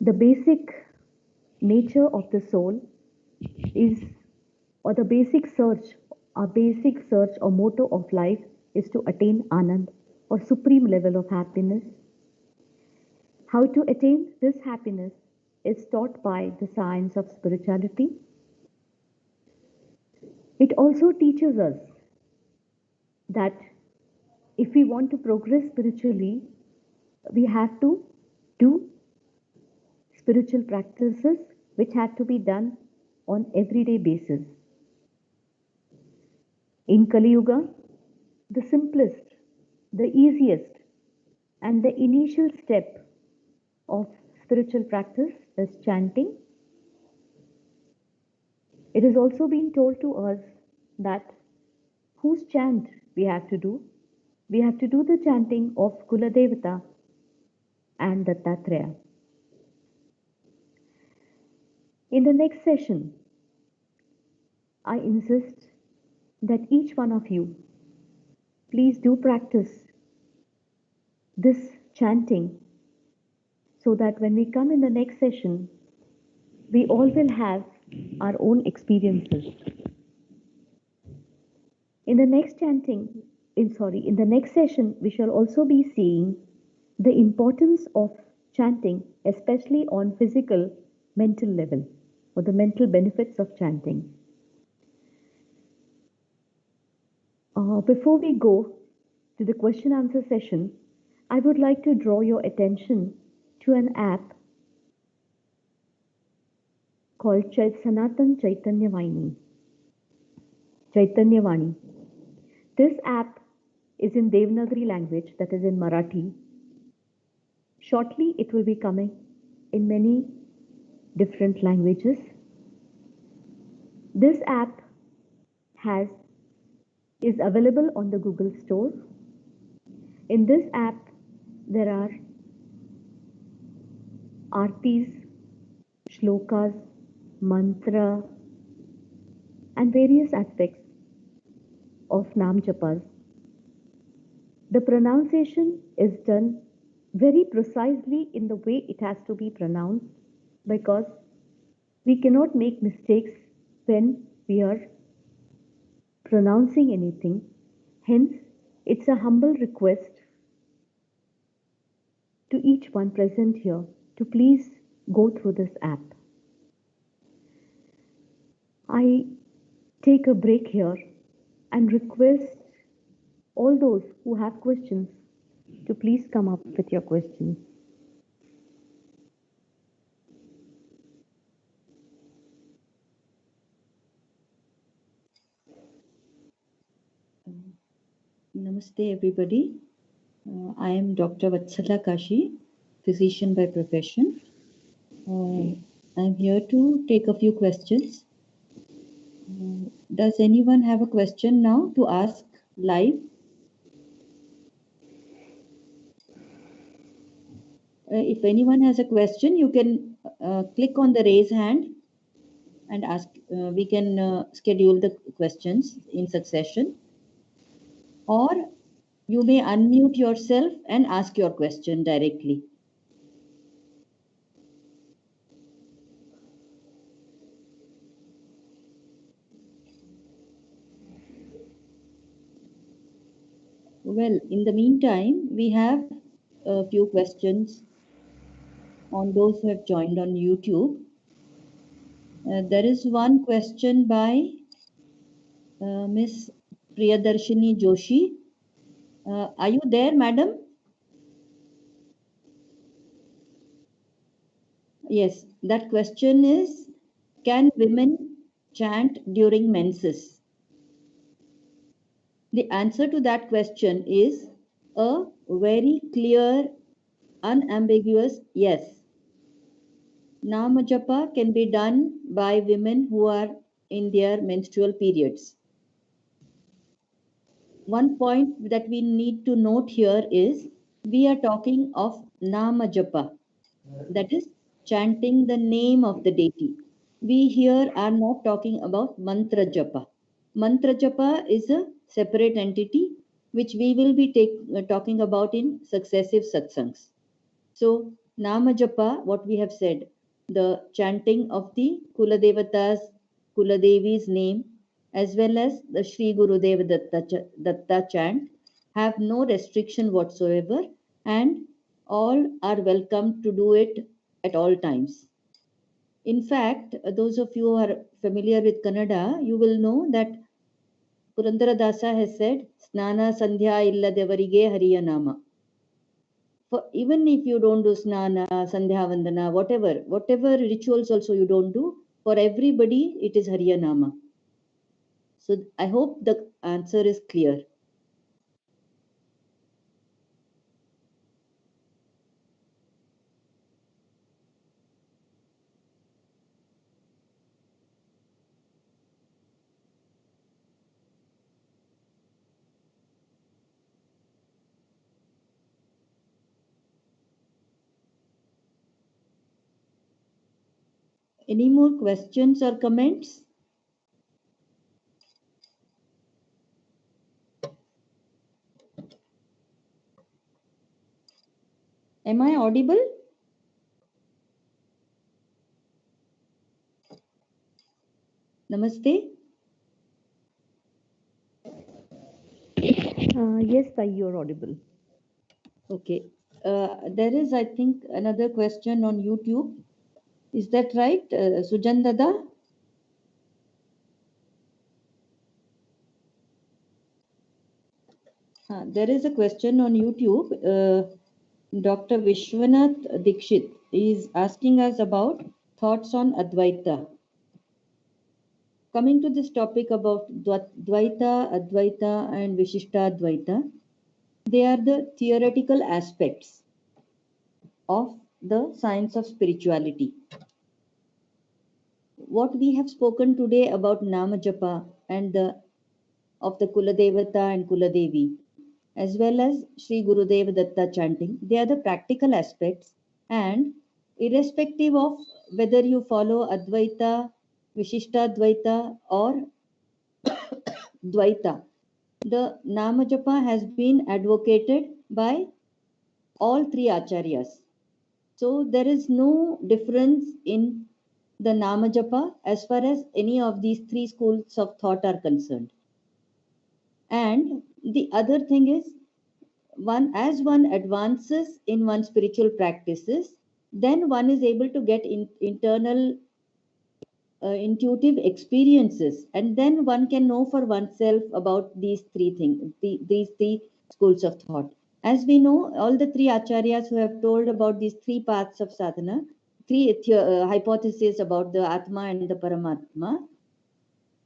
the basic nature of the soul is, or the basic search, our basic search or motto of life is to attain Anand or supreme level of happiness. How to attain this happiness is taught by the science of spirituality. It also teaches us that if we want to progress spiritually, we have to do spiritual practices which have to be done on everyday basis. In Kaliyuga, the simplest, the easiest, and the initial step of spiritual practice is chanting. It has also been told to us that whose chant we have to do? We have to do the chanting of Kuladevata and Dattatreya. In the next session, I insist that each one of you please do practice this chanting so that when we come in the next session, we all will have our own experiences. In the next in the next session, we shall also be seeing the importance of chanting, especially on physical, mental level, or the mental benefits of chanting. Before we go to the question answer session, I would like to draw your attention to an app called Sanatan Chaitanya Vani. Chaitanya Vani. This app is in Devanagari language, that is in Marathi. Shortly, it will be coming in many different languages. This app is available on the Google Store. In this app, there are artis, shlokas, mantra, and various aspects of Nam Japas. The pronunciation is done very precisely in the way it has to be pronounced, because we cannot make mistakes when we are pronouncing anything. Hence, it's a humble request to each one present here to please go through this app. I take a break here and request all those who have questions to please come up with your questions. Namaste everybody. I am Dr. Vatsala Kashi, physician by profession. I'm here to take a few questions. Does anyone have a question now to ask live? If anyone has a question, you can click on the raise hand and ask. We can schedule the questions in succession, or you may unmute yourself and ask your question directly. Well, in the meantime, we have a few questions on those who have joined on YouTube. There is one question by Miss Priyadarshini Joshi. Are you there, madam? Yes, that question is, can women chant during menses? The answer to that question is a very clear, unambiguous yes. Nama japa can be done by women who are in their menstrual periods. One point that we need to note here is we are talking of Nama japa, that is chanting the name of the deity. We here are not talking about mantra japa. Mantra japa is a separate entity which we will be talking about in successive satsangs. So, Nama Japa, what we have said, the chanting of the Kuladevata's, Kuladevi's name, as well as the Sri Gurudev Datta chant, have no restriction whatsoever, and all are welcome to do it at all times. In fact, those of you who are familiar with Kannada, you will know that Purandara Dasa has said, Snana Sandhya Illadevarige Hariya Nama. For even if you don't do snana, sandhya vandana, whatever rituals also you don't do, for everybody it is Hariya Nama. So I hope the answer is clear. Any more questions or comments? Am I audible? Namaste. Yes, Sai, you're audible. Okay. There is, I think, another question on YouTube. Is that right, Sujan Dada? There is a question on YouTube. Dr. Vishwanath Dikshit is asking us about thoughts on Advaita. Coming to this topic about Dvaita, Advaita, and Vishishta Advaita, they are the theoretical aspects of the science of spirituality. What we have spoken today about Nama Japa and of the Kuladevata and Kuladevi, as well as Sri Gurudev Datta chanting, they are the practical aspects, and irrespective of whether you follow Advaita, Vishishta Advaita, or Dvaita, the Nama Japa has been advocated by all three acharyas. So there is no difference in the Nama Japa as far as any of these three schools of thought are concerned. And the other thing is, as one advances in one's spiritual practices, then one is able to get internal intuitive experiences, and then one can know for oneself about these three things, these three schools of thought. As we know, all the three acharyas who have told about these three paths of sadhana, three hypotheses about the Atma and the Paramatma,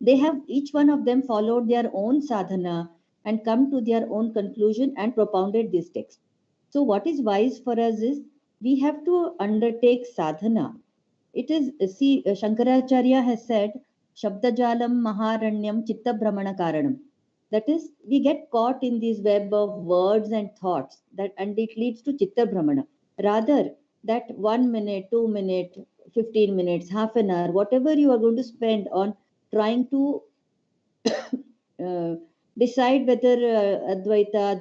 they have each one of them followed their own sadhana and come to their own conclusion and propounded this text. So, what is wise for us is we have to undertake sadhana. It is, Shankaracharya has said, Shabdajalam Maharanyam Chitta Brahmana Karanam. That is, we get caught in this web of words and thoughts, and it leads to Chitta Brahmana. Rather, that 1 minute, 2 minutes, 15 minutes, half an hour, whatever you are going to spend on trying to uh, decide whether Advaita,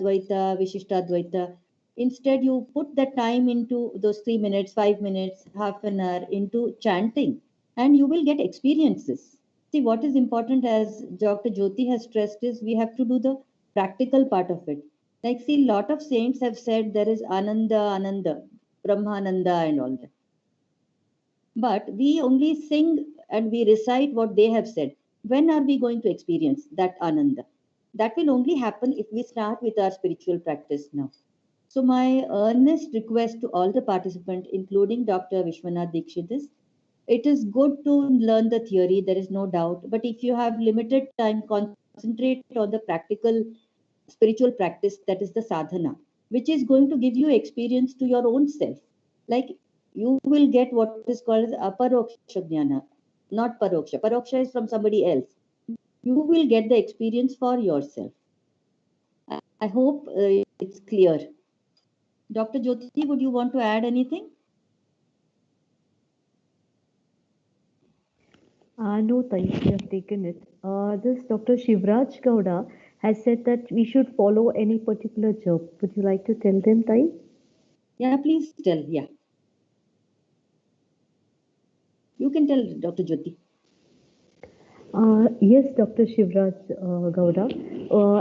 Vishishta Advaita. Instead, you put the time into those 3 minutes, 5 minutes, half an hour into chanting, and you will get experiences. See, what is important, as Dr. Jyoti has stressed, is we have to do the practical part of it. Like, see, lot of saints have said there is Ananda, Brahmananda, and all that. But we only sing and we recite what they have said. When are we going to experience that Ananda? That will only happen if we start with our spiritual practice now. So, my earnest request to all the participants, including Dr. Vishwanath Dikshit, is it is good to learn the theory, there is no doubt. But if you have limited time, concentrate on the practical spiritual practice, that is the sadhana, which is going to give you experience to your own self. Like you will get what is called as aparoksha jnana, not paroksha. Paroksha is from somebody else. You will get the experience for yourself. I hope it's clear. Dr. Jyoti, would you want to add anything? No, thanks, you have taken it. This Dr. Shivraj Gowda has said that we should follow any particular job. Would you like to tell them, Tai? Yeah, please tell. Yeah. You can tell, Dr. Jyoti. Yes, Dr. Shivraj Gowda.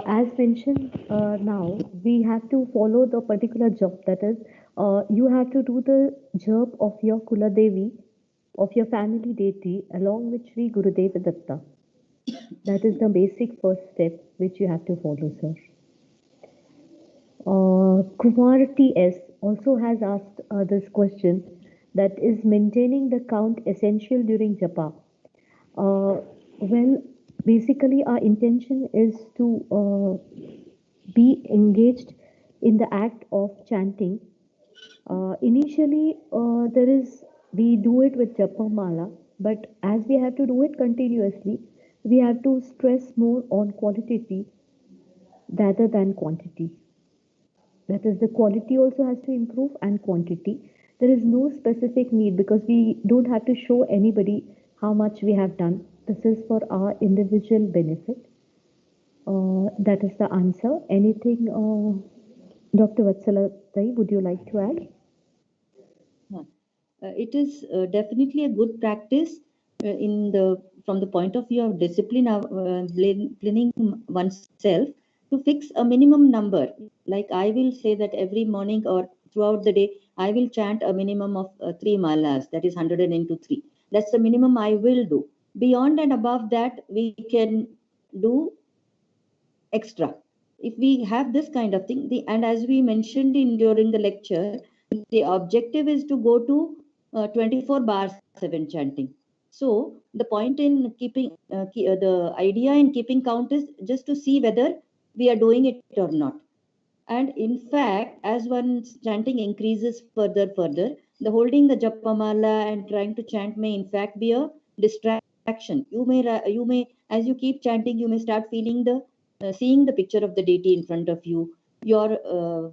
As mentioned now, we have to follow the particular job. That is, you have to do the job of your Kula Devi, of your family deity, along with Sri Gurudev Datta. That is the basic first step which you have to follow, sir. Kumar T.S. also has asked this question, that is maintaining the count essential during japa? Well, basically, our intention is to be engaged in the act of chanting. Initially, we do it with japa mala, but as we have to do it continuously, we have to stress more on quality rather than quantity. That is, the quality also has to improve and quantity. There is no specific need because we don't have to show anybody how much we have done. This is for our individual benefit. That is the answer. Anything, Dr. Vatsala Tai, would you like to add? It is definitely a good practice in the from the point of view of discipline, disciplining oneself to fix a minimum number. Like I will say that every morning or throughout the day, I will chant a minimum of 3 malas, that is 100 into 3. That's the minimum I will do. Beyond and above that, we can do extra. If we have this kind of thing, and as we mentioned in during the lecture, the objective is to go to 24 bar 7 chanting. So the point in keeping the idea in keeping count is just to see whether we are doing it or not. And in fact, as one's chanting increases further, the holding the japamala and trying to chant may in fact be a distraction. You may, as you keep chanting, you may start feeling seeing the picture of the deity in front of you. Your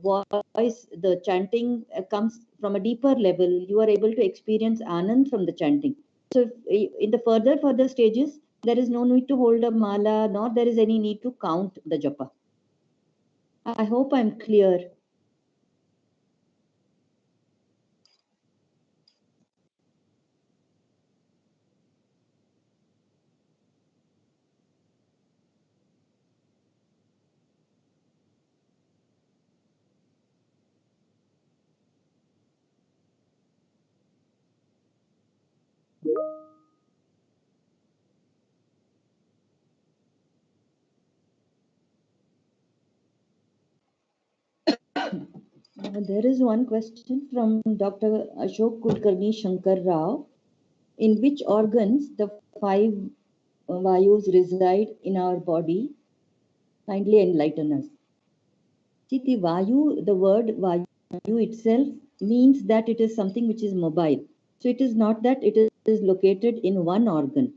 voice, the chanting comes from a deeper level. You are able to experience anand from the chanting. So in the further stages, there is no need to hold a mala, nor there is any need to count the japa. I hope I'm clear. There is one question from Dr. Ashok Kulkarni Shankar Rao. In which organs the 5 vayus reside in our body? Kindly enlighten us. See, the word vayu itself means that it is something which is mobile. So it is not that it is located in one organ.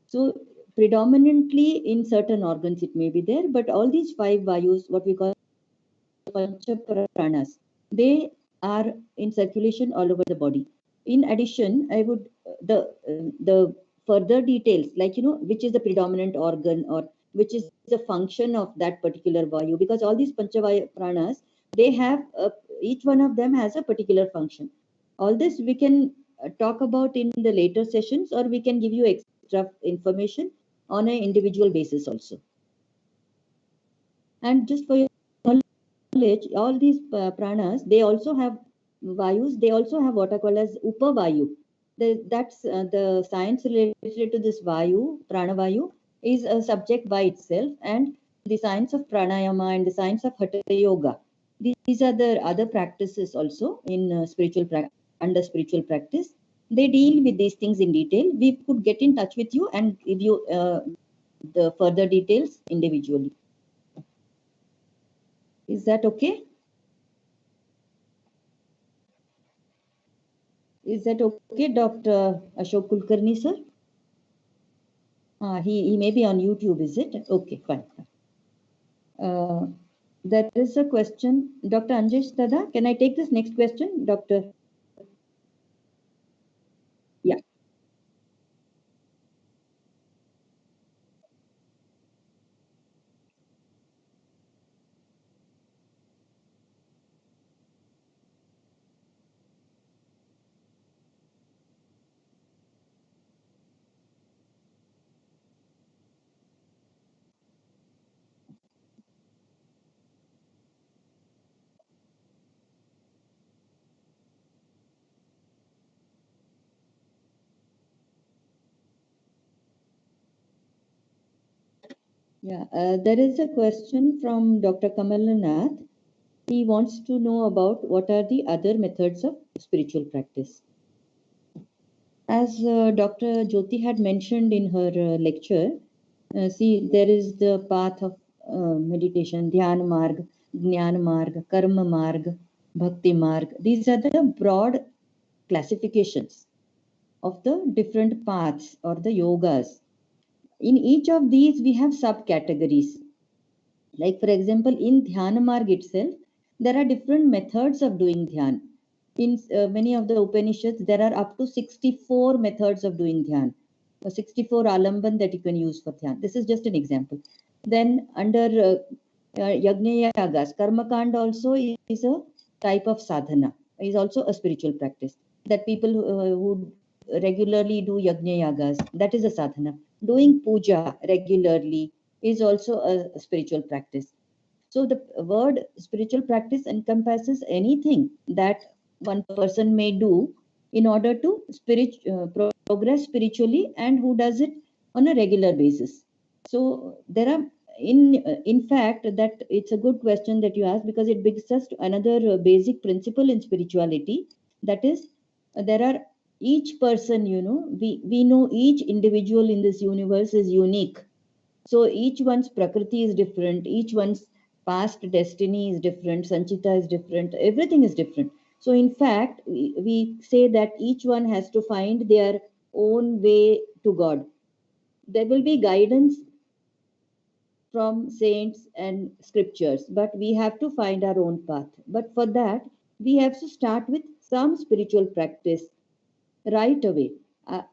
So predominantly in certain organs it may be there, but all these 5 vayus, what we call pancha pranas, they are in circulation all over the body. In addition, I would the further details, like which is the predominant organ or which is the function of that particular vayu, because all these pancha pranas, they have each one of them has a particular function. All this we can talk about in the later sessions, or we can give you extra information on an individual basis also. And just for your knowledge, all these pranas, they also have vayus, they also have what are called as upavayu. That's the science related to this vayu, pranavayu, is a subject by itself, and the science of pranayama and the science of hatha yoga. These are the other practices also in under spiritual practice. They deal with these things in detail. We could get in touch with you and give you the further details individually. Is that okay? Is that okay, Dr. Ashok Kulkarni, sir? He may be on YouTube, is it? Okay, fine. There is a question. Dr. Anjesh Dada, can I take this next question? Dr. Yeah. Yeah, there is a question from Dr. Kamalanath. He wants to know about what are the other methods of spiritual practice. As Dr. Jyoti had mentioned in her lecture, see, there is the path of meditation, Dhyan Marg, Jnana Marg, Karma Marg, Bhakti Marg. These are the broad classifications of the different paths or the yogas. In each of these, we have subcategories. Like, for example, in Dhyana Marg itself, there are different methods of doing Dhyan. In many of the Upanishads, there are up to 64 methods of doing Dhyan, or 64 alamban that you can use for Dhyan. This is just an example. Then, under Yajna Yagas, Karma Kand also is a type of sadhana, is also a spiritual practice. That people who regularly do Yajna Yagas, that is a sadhana. Doing puja regularly is also a spiritual practice. So the word spiritual practice encompasses anything that one person may do in order to progress spiritually, and who does it on a regular basis. So there are in fact, that it's a good question that you asked, because it brings us to another basic principle in spirituality. That is, there are each person, we know each individual in this universe is unique. So each one's prakriti is different, each one's past destiny is different, Sanchita is different, everything is different. So in fact, we say that each one has to find their own way to God. There will be guidance from saints and scriptures, but we have to find our own path. But for that, we have to start with some spiritual practice right away.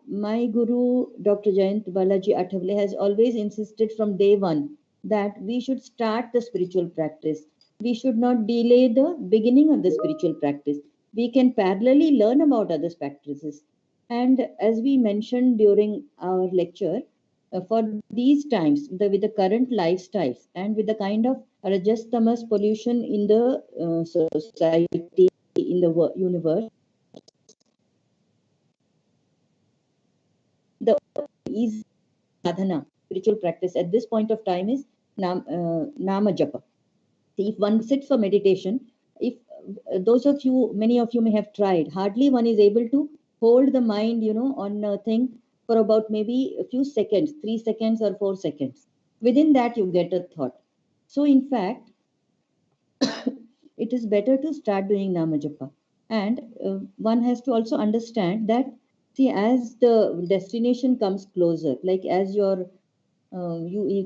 My guru, Dr. Jayant Balaji Athavale, has always insisted from day one that we should start the spiritual practice. We should not delay the beginning of the spiritual practice. We can parallelly learn about other practices. And as we mentioned during our lecture, for these times, with the current lifestyles and with the kind of rajas tamas pollution in the society, in the universe, the easy sadhana, spiritual practice at this point of time is nama japa. See, if one sits for meditation, if those of you, many of you may have tried, hardly one is able to hold the mind, on a thing for about maybe a few seconds, 3 seconds or 4 seconds. Within that, you get a thought. So, in fact, it is better to start doing nama japa. And one has to also understand that, see, as the destination comes closer, like as you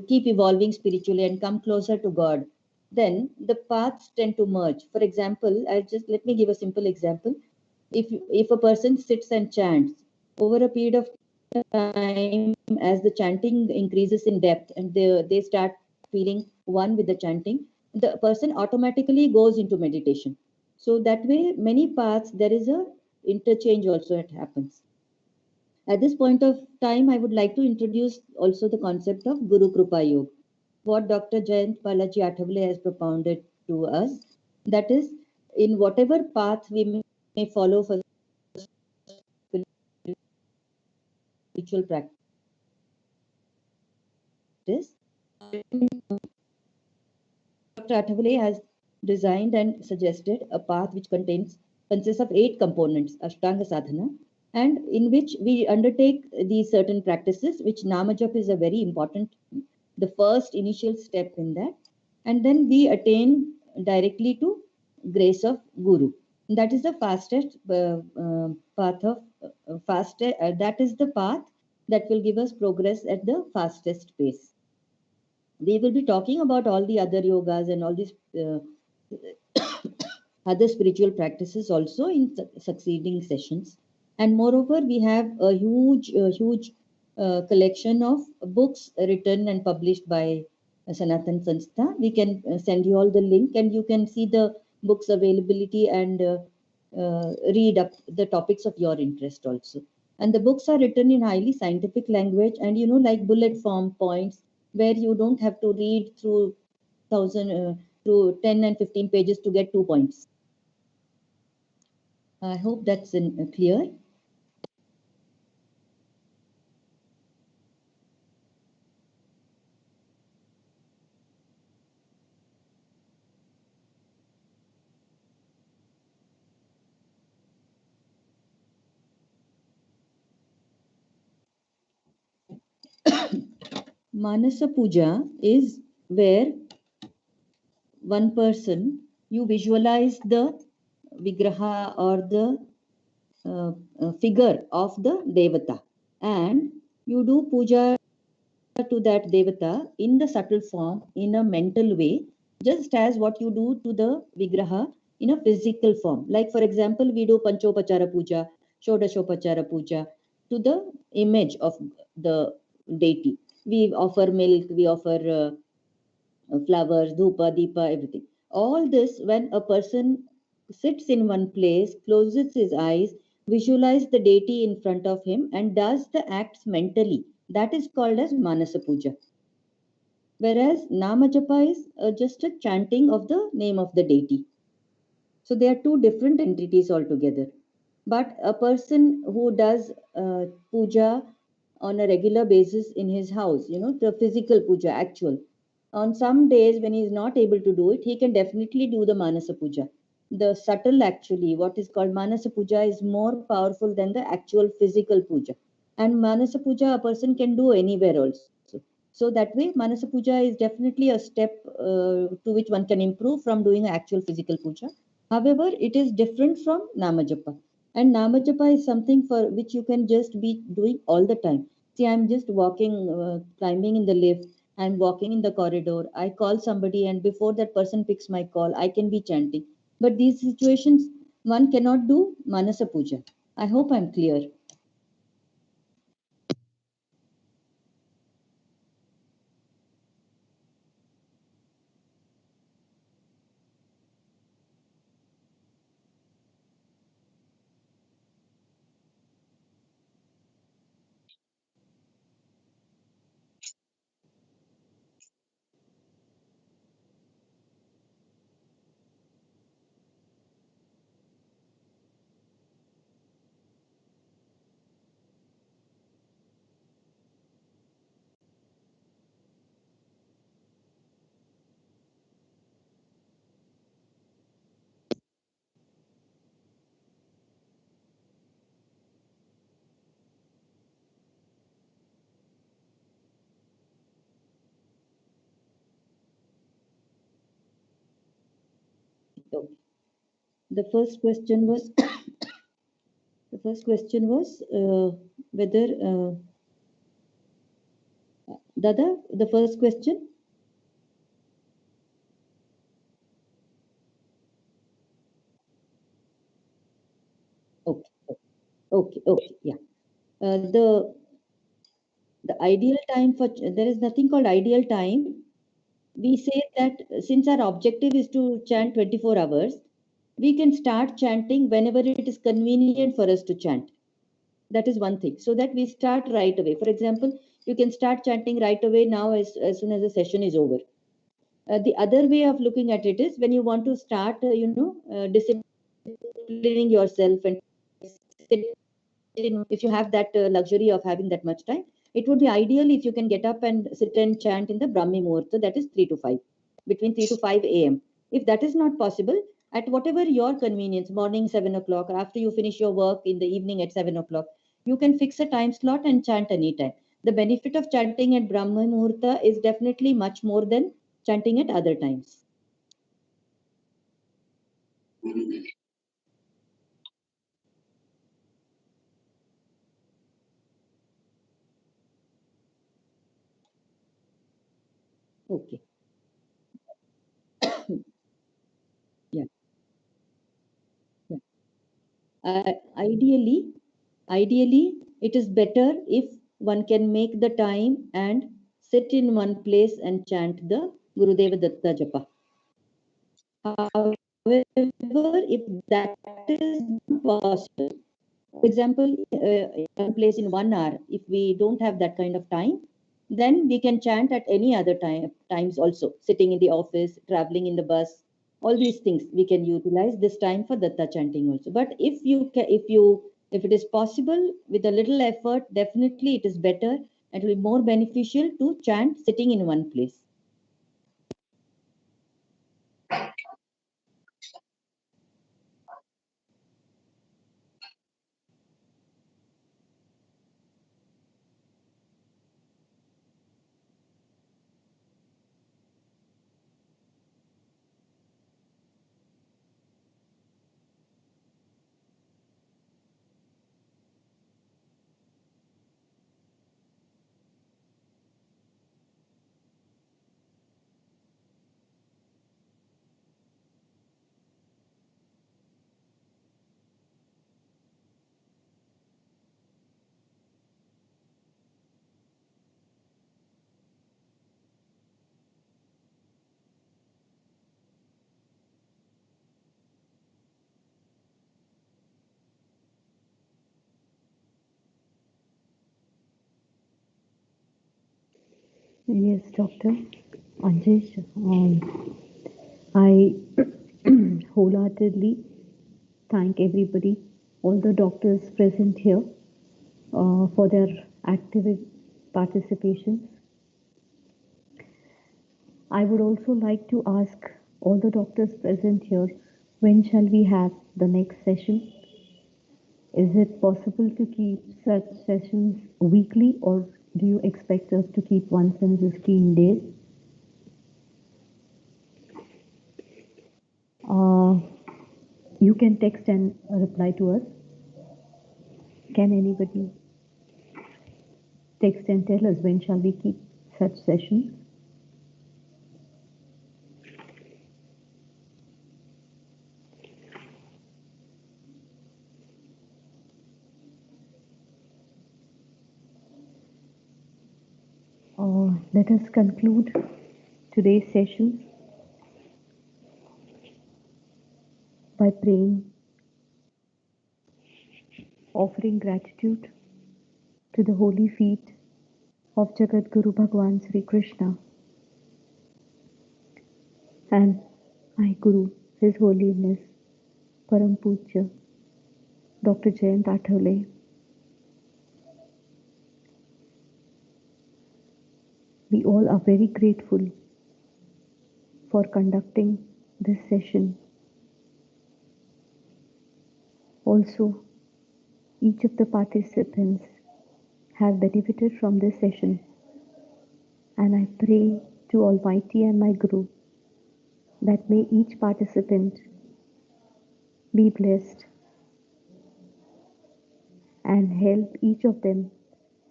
keep evolving spiritually and come closer to God, then the paths tend to merge. For example, let me give a simple example. If a person sits and chants over a period of time, as the chanting increases in depth and they start feeling one with the chanting, the person automatically goes into meditation. So that way, many paths, there is a interchange also that happens. At this point of time, I would like to introduce also the concept of Guru Kripa Yoga, what Dr. Jayant Balaji Athavale has propounded to us. That is, in whatever path we may follow for spiritual practice, Dr. Athavale has designed and suggested a path which consists of 8 components, Ashtanga Sadhana, and in which we undertake these certain practices, which Namajap is a very important, the first initial step in that. And then we attain directly to grace of Guru. That is the fastest path of that is the path that will give us progress at the fastest pace. We will be talking about all the other yogas and all these other spiritual practices also in succeeding sessions. And moreover, we have a huge collection of books written and published by Sanatan Sanstha. We can send you all the link, and you can see the books availability and read up the topics of your interest also. And the books are written in highly scientific language, and like bullet form points, where you don't have to read through through 10 and 15 pages to get 2 points. I hope that's clear. Manasa Puja is where one person, you visualize the vigraha or the figure of the devata, and you do puja to that devata in the subtle form in a mental way, just as what you do to the vigraha in a physical form. Like, for example, we do Panchopachara Puja, Shodashopachara Puja to the image of the deity. We offer milk, we offer flowers, dhupa, deepa, everything. All this, when a person sits in one place, closes his eyes, visualize the deity in front of him, and does the acts mentally. That is called as Manasa Puja. Whereas Nama Japa is just a chanting of the name of the deity. So they are two different entities altogether. But a person who does puja on a regular basis in his house, the physical puja, actual. On some days when he is not able to do it, he can definitely do the Manasa Puja. The subtle, actually, what is called Manasa Puja is more powerful than the actual physical puja. And Manasa Puja, a person can do anywhere also. So that way, Manasa Puja is definitely a step to which one can improve from doing actual physical puja. However, it is different from Namajapa. And Namajapa is something for which you can just be doing all the time. See, I'm just walking, climbing in the lift, I'm walking in the corridor, I call somebody, and before that person picks my call, I can be chanting. But these situations, one cannot do Manasa Puja. I hope I'm clear. Okay. The first question was the first question was whether Dada, the first question. Okay, okay, yeah. The ideal time for there is nothing called ideal time. We say that since our objective is to chant 24 hours, we can start chanting whenever it is convenient for us to chant. That is one thing. So that we start right away. For example, you can start chanting right away now as soon as the session is over. The other way of looking at it is when you want to start, disciplining yourself and if you have that luxury of having that much time, it would be ideal if you can get up and sit and chant in the Brahmi Muhurta, that is 3 to 5, between 3 to 5 a.m. If that is not possible, at whatever your convenience, morning 7 o'clock, or after you finish your work in the evening at 7 o'clock. You can fix a time slot and chant anytime. The benefit of chanting at Brahma Muhurta is definitely much more than chanting at other times. Okay. Yeah. Yeah. Ideally, it is better if one can make the time and sit in one place and chant the Gurudeva Datta Japa. However, if that is not possible, for example, one place in 1 hour, if we don't have that kind of time, then we can chant at any other times also, sitting in the office, traveling in the bus, all these things we can utilize this time for datta chanting also. But if it is possible with a little effort, definitely it is better and it will be more beneficial to chant sitting in one place. Yes, Doctor Anjesh, I wholeheartedly thank everybody, all the doctors present here, for their active participation. I would also like to ask all the doctors present here, when shall we have the next session? Is it possible to keep such sessions weekly, or do you expect us to keep once in 15 days? Uh, you can text and reply to us. Can anybody text and tell us when shall we keep such sessions? Let us conclude today's session by praying, offering gratitude to the holy feet of Jagat Guru Bhagwan Sri Krishna and my Guru, His Holiness Param Pujya Dr. Jayant Athole. We all are very grateful for conducting this session. Also, each of the participants have benefited from this session, and I pray to Almighty and my Guru that may each participant be blessed and help each of them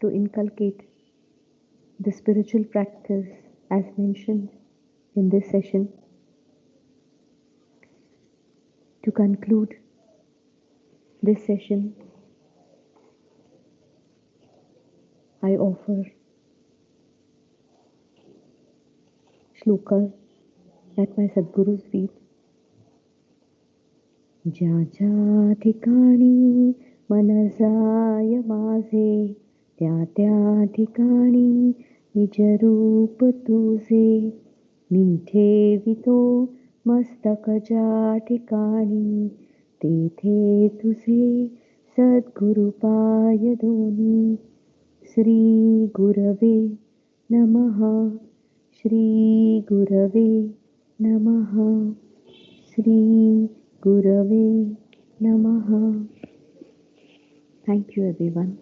to inculcate the spiritual practice as mentioned in this session. To conclude this session, I offer shlokas at my Sadguru's feet. ज्या ज्या ठिकाणी मनसाय माझे, त्या त्या ठिकाणी निज रूप तुझे. मी ठेवितो मस्तक ज्या ठिकाणी, तेथे तुझे सद्गुरु पाय दोनी. श्री गुरवे नमः. श्री गुरवे नमः. Shri Gurave Namaha. Thank you, everyone.